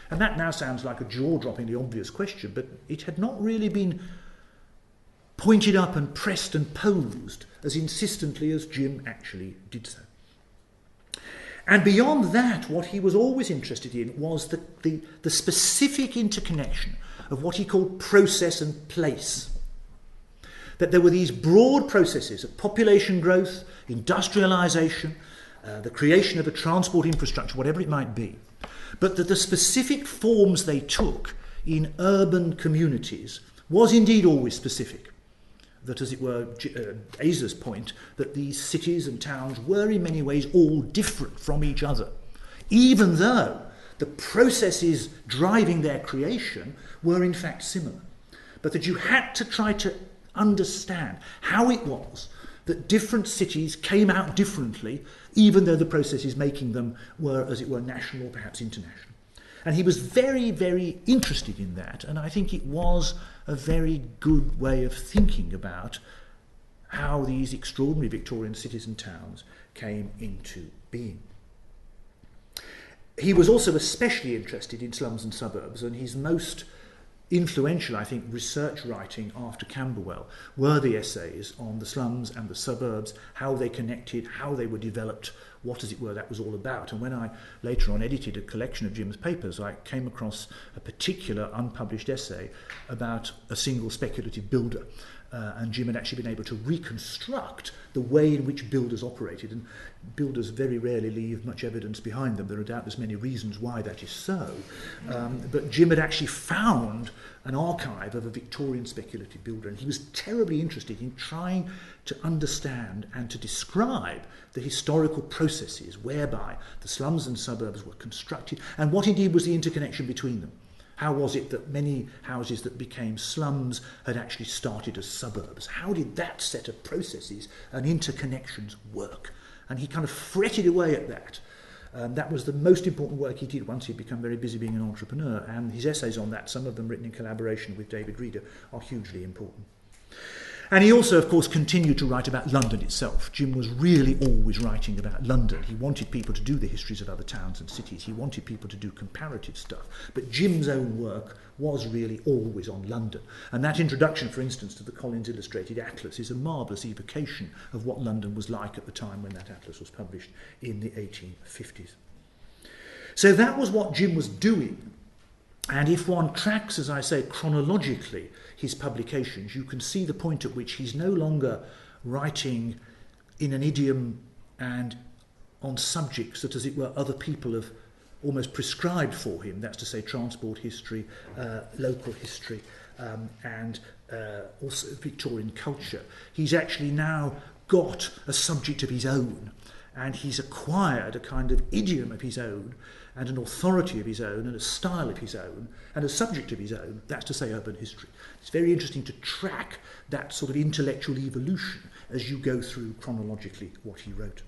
Speaker 1: And that now sounds like a jaw-droppingly obvious question, but it had not really been pointed up and pressed and posed as insistently as Jim actually did so. And beyond that, what he was always interested in was the specific interconnection of what he called process and place. That there were these broad processes of population growth, industrialisation, the creation of a transport infrastructure, whatever it might be, but that the specific forms they took in urban communities was indeed always specific. That, as it were, Asa's point, that these cities and towns were in many ways all different from each other, even though the processes driving their creation were in fact similar. But that you had to try to understand how it was that different cities came out differently, even though the processes making them were, as it were, national or perhaps international. And he was very, very interested in that, and I think it was a very good way of thinking about how these extraordinary Victorian cities and towns came into being. He was also especially interested in slums and suburbs, and his most influential, I think, research writing after Camberwell were the essays on the slums and the suburbs, how they connected, how they were developed, what, as it were, that was all about. And when I later on edited a collection of Jim's papers, I came across a particular unpublished essay about a single speculative builder. And Jim had actually been able to reconstruct the way in which builders operated. And builders very rarely leave much evidence behind them. There are doubtless many reasons why that is so. But Jim had actually found an archive of a Victorian speculative builder, and he was terribly interested in trying to understand and to describe the historical processes whereby the slums and suburbs were constructed, and what indeed was the interconnection between them. How was it that many houses that became slums had actually started as suburbs? How did that set of processes and interconnections work? And he kind of fretted away at that. That was the most important work he did once he'd become very busy being an entrepreneur. And his essays on that, some of them written in collaboration with David Reader, are hugely important. And he also, of course, continued to write about London itself. Jim was really always writing about London. He wanted people to do the histories of other towns and cities. He wanted people to do comparative stuff. But Jim's own work was really always on London. And that introduction, for instance, to the Collins Illustrated Atlas is a marvellous evocation of what London was like at the time when that atlas was published in the 1850s. So that was what Jim was doing. And if one tracks, as I say, chronologically his publications, you can see the point at which he's no longer writing in an idiom and on subjects that, as it were, other people have almost prescribed for him. That's to say, transport history, local history, and also Victorian culture. He's actually now got a subject of his own, and he's acquired a kind of idiom of his own, and an authority of his own, and a style of his own, and a subject of his own, that's to say urban history. It's very interesting to track that sort of intellectual evolution as you go through chronologically what he wrote.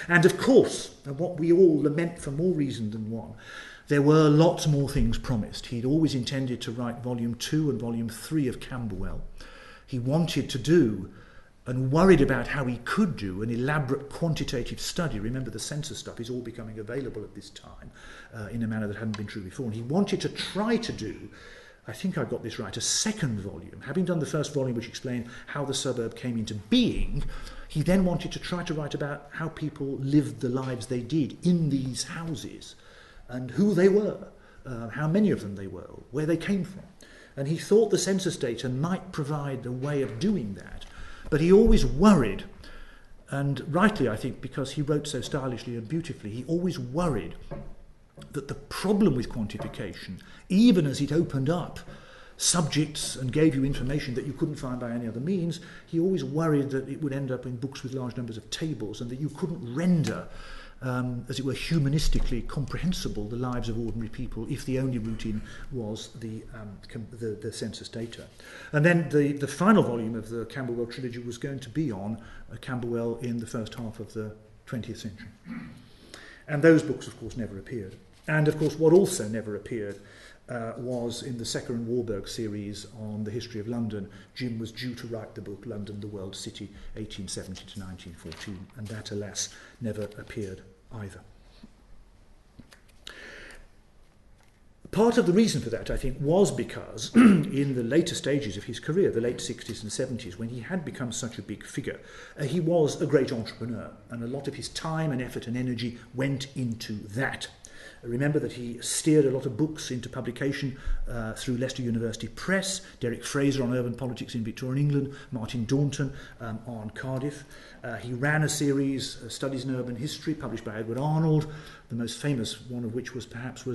Speaker 1: And of course, and what we all lament for more reason than one, there were lots more things promised. He'd always intended to write Volume 2 and Volume 3 of Camberwell. He wanted to do and worried about how he could do an elaborate quantitative study. Remember, the census stuff is all becoming available at this time in a manner that hadn't been true before. And he wanted to try to do, I think I got this right, a second volume. Having done the first volume, which explained how the suburb came into being, he then wanted to try to write about how people lived the lives they did in these houses and who they were, how many of them they were, where they came from. And he thought the census data might provide a way of doing that. But he always worried, and rightly I think because he wrote so stylishly and beautifully, he always worried that the problem with quantification, even as it opened up subjects and gave you information that you couldn't find by any other means, he always worried that it would end up in books with large numbers of tables and that you couldn't render as it were, humanistically comprehensible, the lives of ordinary people, if the only route in was the census data. And then the final volume of the Camberwell trilogy was going to be on Camberwell in the first half of the 20th century. And those books, of course, never appeared. And, of course, what also never appeared was in the Secker and Warburg series on the history of London. Jim was due to write the book London, the World City, 1870 to 1914, and that, alas, never appeared either. Part of the reason for that, I think, was because in the later stages of his career, the late 60s and 70s, when he had become such a big figure, he was a great entrepreneur, and a lot of his time and effort and energy went into that. Remember that he steered a lot of books into publication through Leicester University Press, Derek Fraser on urban politics in Victorian England, Martin Daunton on Cardiff. He ran a series, Studies in Urban History, published by Edward Arnold, the most famous one of which was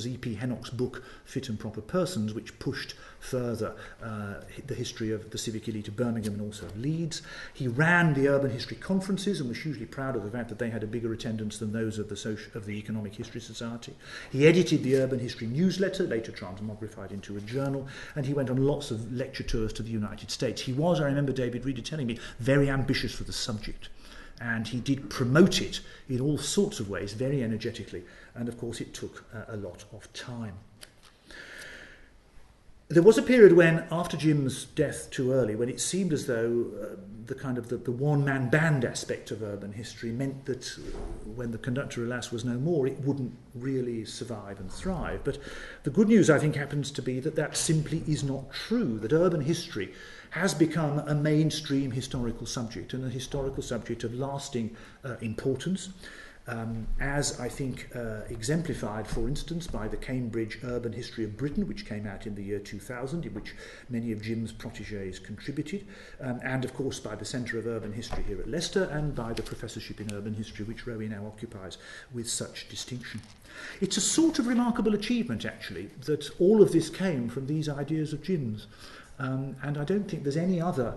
Speaker 1: E.P. Hennock's book, Fit and Proper Persons, which pushed further the history of the civic elite of Birmingham and also of Leeds. He ran the urban history conferences and was hugely proud of the fact that they had a bigger attendance than those of the Economic History Society. He edited the Urban History newsletter, later transmogrified into a journal, and he went on lots of lecture tours to the United States. He was, I remember David Reader telling me, very ambitious for the subject. And he did promote it in all sorts of ways, very energetically. And, of course, it took a lot of time. There was a period when, after Jim's death too early, when it seemed as though the one-man band aspect of urban history meant that when the conductor, alas, was no more, it wouldn't really survive and thrive. But the good news, I think, happens to be that that simply is not true, that urban history has become a mainstream historical subject, and a historical subject of lasting importance, as I think exemplified, for instance, by the Cambridge Urban History of Britain, which came out in the year 2000, in which many of Jim's protégés contributed, and of course by the Centre of Urban History here at Leicester, and by the Professorship in Urban History, which Rowie now occupies with such distinction. It's a sort of remarkable achievement, actually, that all of this came from these ideas of Jim's. And I don't think there's any other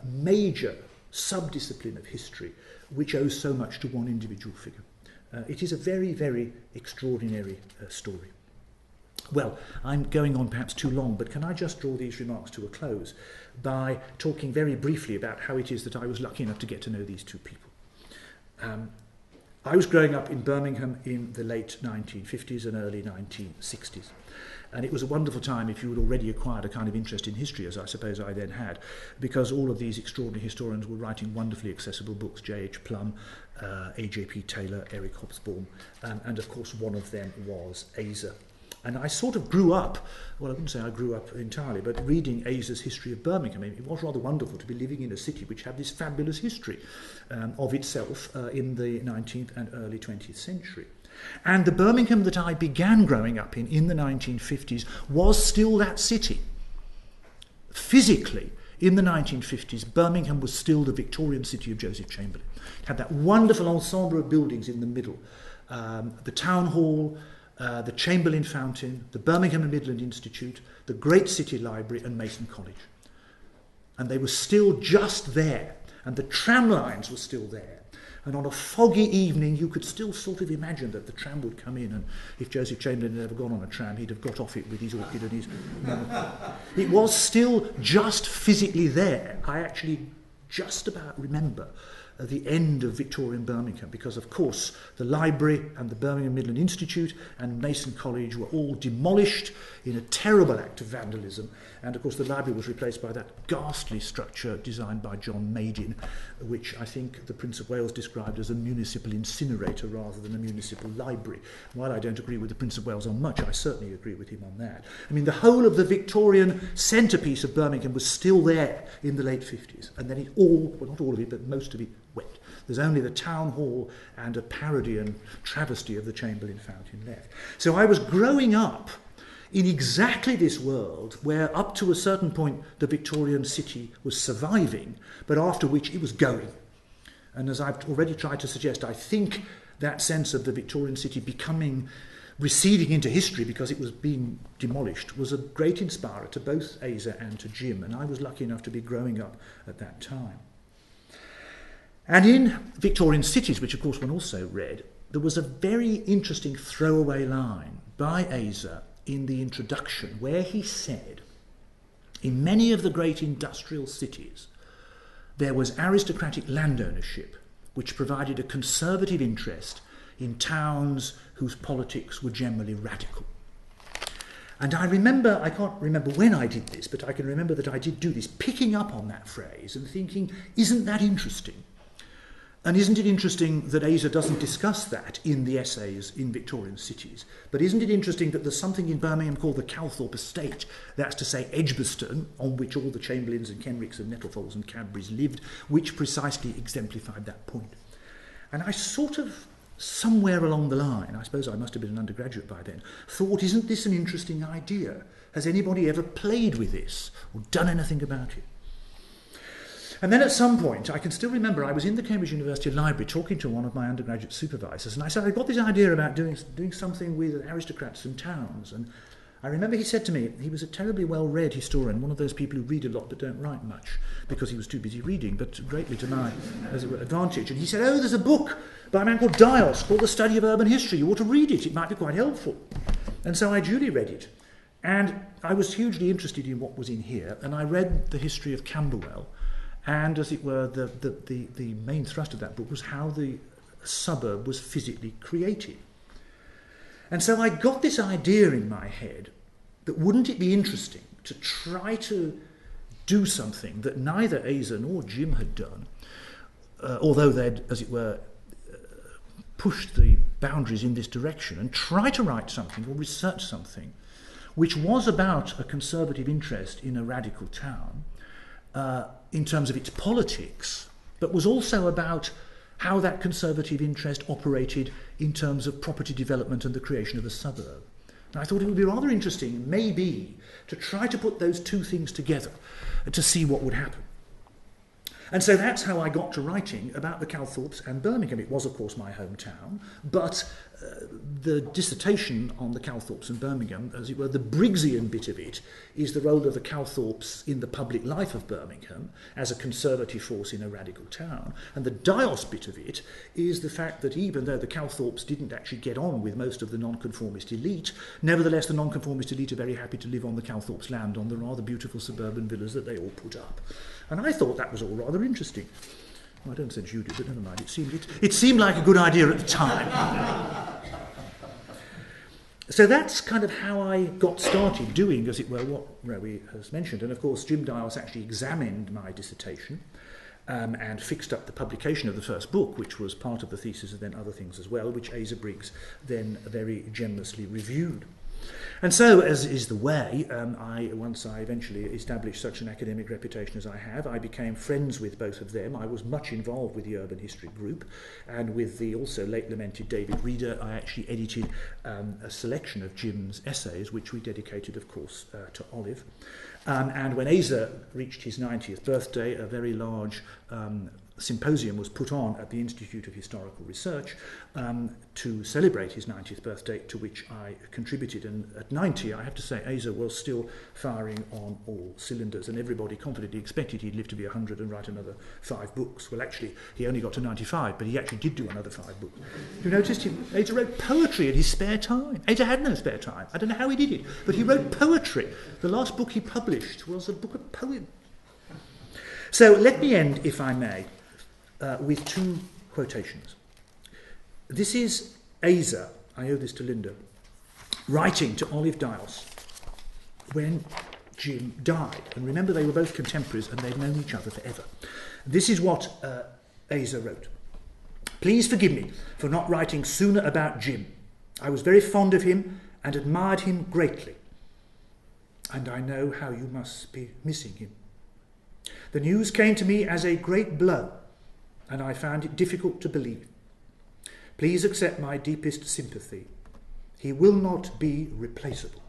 Speaker 1: major subdiscipline of history which owes so much to one individual figure. It is a very, very extraordinary story. Well, I'm going on perhaps too long, but can I just draw these remarks to a close by talking very briefly about how it is that I was lucky enough to get to know these two people. I was growing up in Birmingham in the late 1950s and early 1960s. And it was a wonderful time if you had already acquired a kind of interest in history, as I suppose I then had, because all of these extraordinary historians were writing wonderfully accessible books, J.H. Plum, A.J.P. Taylor, Eric Hobsbawm, and of course one of them was Asa. And I sort of grew up, well, I wouldn't say I grew up entirely, but reading Asa's History of Birmingham. It was rather wonderful to be living in a city which had this fabulous history of itself in the 19th and early 20th century. And the Birmingham that I began growing up in the 1950s was still that city. Physically, in the 1950s, Birmingham was still the Victorian city of Joseph Chamberlain. It had that wonderful ensemble of buildings in the middle, the Town Hall, the Chamberlain Fountain, the Birmingham and Midland Institute, the Great City Library and Mason College. And they were still just there, and the tram lines were still there. And on a foggy evening, you could still sort of imagine that the tram would come in, and if Joseph Chamberlain had ever gone on a tram, he'd have got off it with his orchid and his... It was still just physically there. I actually just about remember the end of Victorian Birmingham, because, of course, the library and the Birmingham Midland Institute and Mason College were all demolished in a terrible act of vandalism. And, of course, the library was replaced by that ghastly structure designed by John Maydin, which I think the Prince of Wales described as a municipal incinerator rather than a municipal library. While I don't agree with the Prince of Wales on much, I certainly agree with him on that. I mean, the whole of the Victorian centrepiece of Birmingham was still there in the late 50s. And then it all, well, not all of it, but most of it went. There's only the Town Hall and a parody and travesty of the Chamberlain Fountain left. So I was growing up in exactly this world where up to a certain point the Victorian city was surviving, but after which it was going. And as I've already tried to suggest, I think that sense of the Victorian city receding into history because it was being demolished was a great inspirer to both Asa and to Jim, and I was lucky enough to be growing up at that time. And in Victorian cities, which of course one also read, there was a very interesting throwaway line by Asa in the introduction where he said, in many of the great industrial cities, there was aristocratic land ownership, which provided a conservative interest in towns whose politics were generally radical. And I remember, I can't remember when I did this, but I can remember that I did do this, picking up on that phrase and thinking, isn't that interesting? And isn't it interesting that Asa doesn't discuss that in the essays in Victorian cities? But isn't it interesting that there's something in Birmingham called the Calthorpe Estate, that's to say Edgbaston, on which all the Chamberlains and Kenricks and Nettlefolds and Cadburys lived, which precisely exemplified that point. And I sort of, somewhere along the line, I suppose I must have been an undergraduate by then, thought, isn't this an interesting idea? Has anybody ever played with this or done anything about it? And then at some point, I can still remember, I was in the Cambridge University Library talking to one of my undergraduate supervisors, and I said, I've got this idea about doing something with aristocrats and towns. And I remember he said to me, he was a terribly well-read historian, one of those people who read a lot but don't write much, because he was too busy reading, but greatly to my advantage. And he said, oh, there's a book by a man called Dyos called The Study of Urban History. You ought to read it. It might be quite helpful. And so I duly read it. And I was hugely interested in what was in here, and I read the history of Camberwell. And, as it were, the main thrust of that book was how the suburb was physically created. And so I got this idea in my head that wouldn't it be interesting to try to do something that neither Asa nor Jim had done, although they'd, as it were, pushed the boundaries in this direction, and try to write something or research something which was about a conservative interest in a radical town, in terms of its politics, but was also about how that conservative interest operated in terms of property development and the creation of a suburb. And I thought it would be rather interesting, maybe, to try to put those two things together to see what would happen. And so that's how I got to writing about the Calthorpes and Birmingham. It was, of course, my hometown, but the dissertation on the Calthorpes and Birmingham, as it were, the Briggsian bit of it, is the role of the Calthorpes in the public life of Birmingham as a conservative force in a radical town. And the Dyos bit of it is the fact that even though the Calthorpes didn't actually get on with most of the nonconformist elite, nevertheless the nonconformist elite are very happy to live on the Calthorpes land on the rather beautiful suburban villas that they all put up. And I thought that was all rather interesting. Well, I don't sense you did, but never mind. It seemed like a good idea at the time. So that's kind of how I got started doing, as it were, what Rowie has mentioned. And of course, Jim Dyos actually examined my dissertation and fixed up the publication of the first book, which was part of the thesis and then other things as well, which Asa Briggs then very generously reviewed. And so, as is the way, once I eventually established such an academic reputation as I have, I became friends with both of them. I was much involved with the Urban History Group, and with the also late lamented David Reader, I actually edited a selection of Jim's essays, which we dedicated, of course, to Olive. And when Asa reached his 90th birthday, a very large symposium was put on at the Institute of Historical Research to celebrate his 90th birthday, to which I contributed. And at 90, I have to say, Asa was still firing on all cylinders, and everybody confidently expected he'd live to be 100 and write another 5 books. Well, actually, he only got to 95, but he actually did do another 5 books. You noticed Asa wrote poetry in his spare time. Asa had no spare time. I don't know how he did it, but he wrote poetry. The last book he published was a book of poems. So let me end, if I may, with 2 quotations. This is Asa, I owe this to Linda, writing to Olive Dyos when Jim died. And remember, they were both contemporaries and they'd known each other forever. This is what Asa wrote. Please forgive me for not writing sooner about Jim. I was very fond of him and admired him greatly. And I know how you must be missing him. The news came to me as a great blow, and I found it difficult to believe. Please accept my deepest sympathy. He will not be replaceable.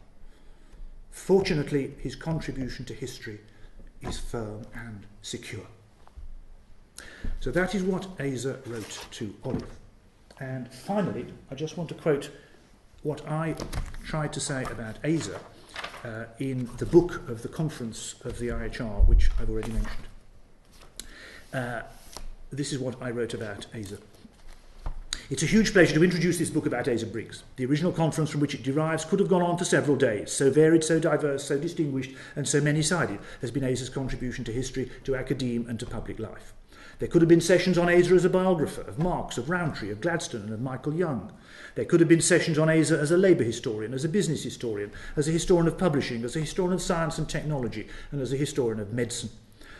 Speaker 1: Fortunately, his contribution to history is firm and secure. So that is what Asa wrote to Olive. And finally, I just want to quote what I tried to say about Asa in the book of the conference of the IHR, which I've already mentioned. This is what I wrote about Asa. It's a huge pleasure to introduce this book about Asa Briggs. The original conference from which it derives could have gone on for several days. So varied, so diverse, so distinguished, and so many-sided has been Asa's contribution to history, to academe, and to public life. There could have been sessions on Asa as a biographer, of Marx, of Rowntree, of Gladstone, and of Michael Young. There could have been sessions on Asa as a labour historian, as a business historian, as a historian of publishing, as a historian of science and technology, and as a historian of medicine.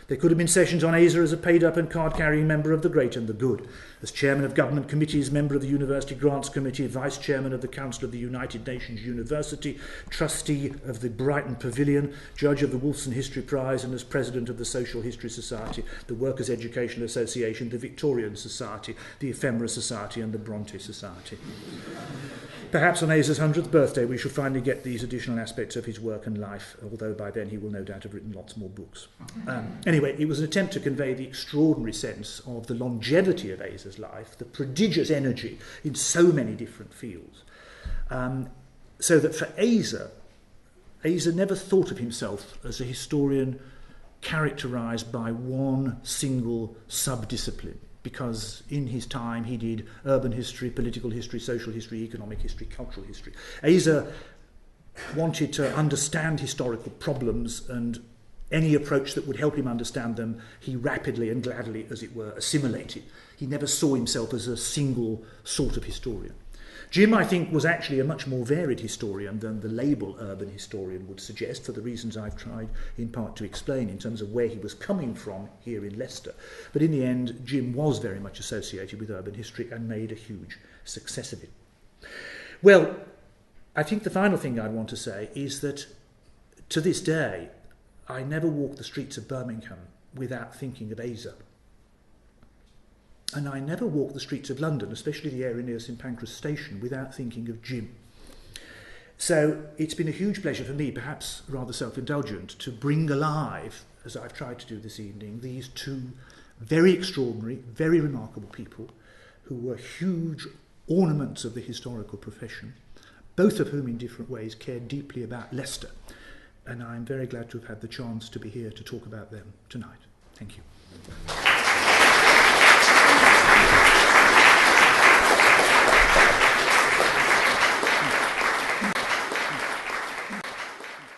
Speaker 1: There could have been sessions on Asa as a paid-up and card-carrying member of the great and the good, as chairman of government committees, member of the University Grants Committee, vice-chairman of the Council of the United Nations University, trustee of the Brighton Pavilion, judge of the Wolfson History Prize, and as president of the Social History Society, the Workers' Educational Association, the Victorian Society, the Ephemera Society, and the Bronte Society. Perhaps on Asa's 100th birthday we shall finally get these additional aspects of his work and life, although by then he will no doubt have written lots more books. Anyway, it was an attempt to convey the extraordinary sense of the longevity of Asa's life, the prodigious energy in so many different fields, so that for Asa never thought of himself as a historian characterised by one single sub-discipline, because in his time he did urban history, political history, social history, economic history, cultural history. Asa wanted to understand historical problems, and any approach that would help him understand them, he rapidly and gladly, as it were, assimilated. He never saw himself as a single sort of historian. Jim, I think, was actually a much more varied historian than the label urban historian would suggest, for the reasons I've tried in part to explain in terms of where he was coming from here in Leicester. But in the end, Jim was very much associated with urban history and made a huge success of it. Well, I think the final thing I want to say is that to this day, I never walk the streets of Birmingham without thinking of Asa. And I never walk the streets of London, especially the area near St Pancras Station, without thinking of Jim. So it's been a huge pleasure for me, perhaps rather self-indulgent, to bring alive, as I've tried to do this evening, these two very extraordinary, very remarkable people who were huge ornaments of the historical profession, both of whom in different ways cared deeply about Leicester. And I'm very glad to have had the chance to be here to talk about them tonight. Thank you.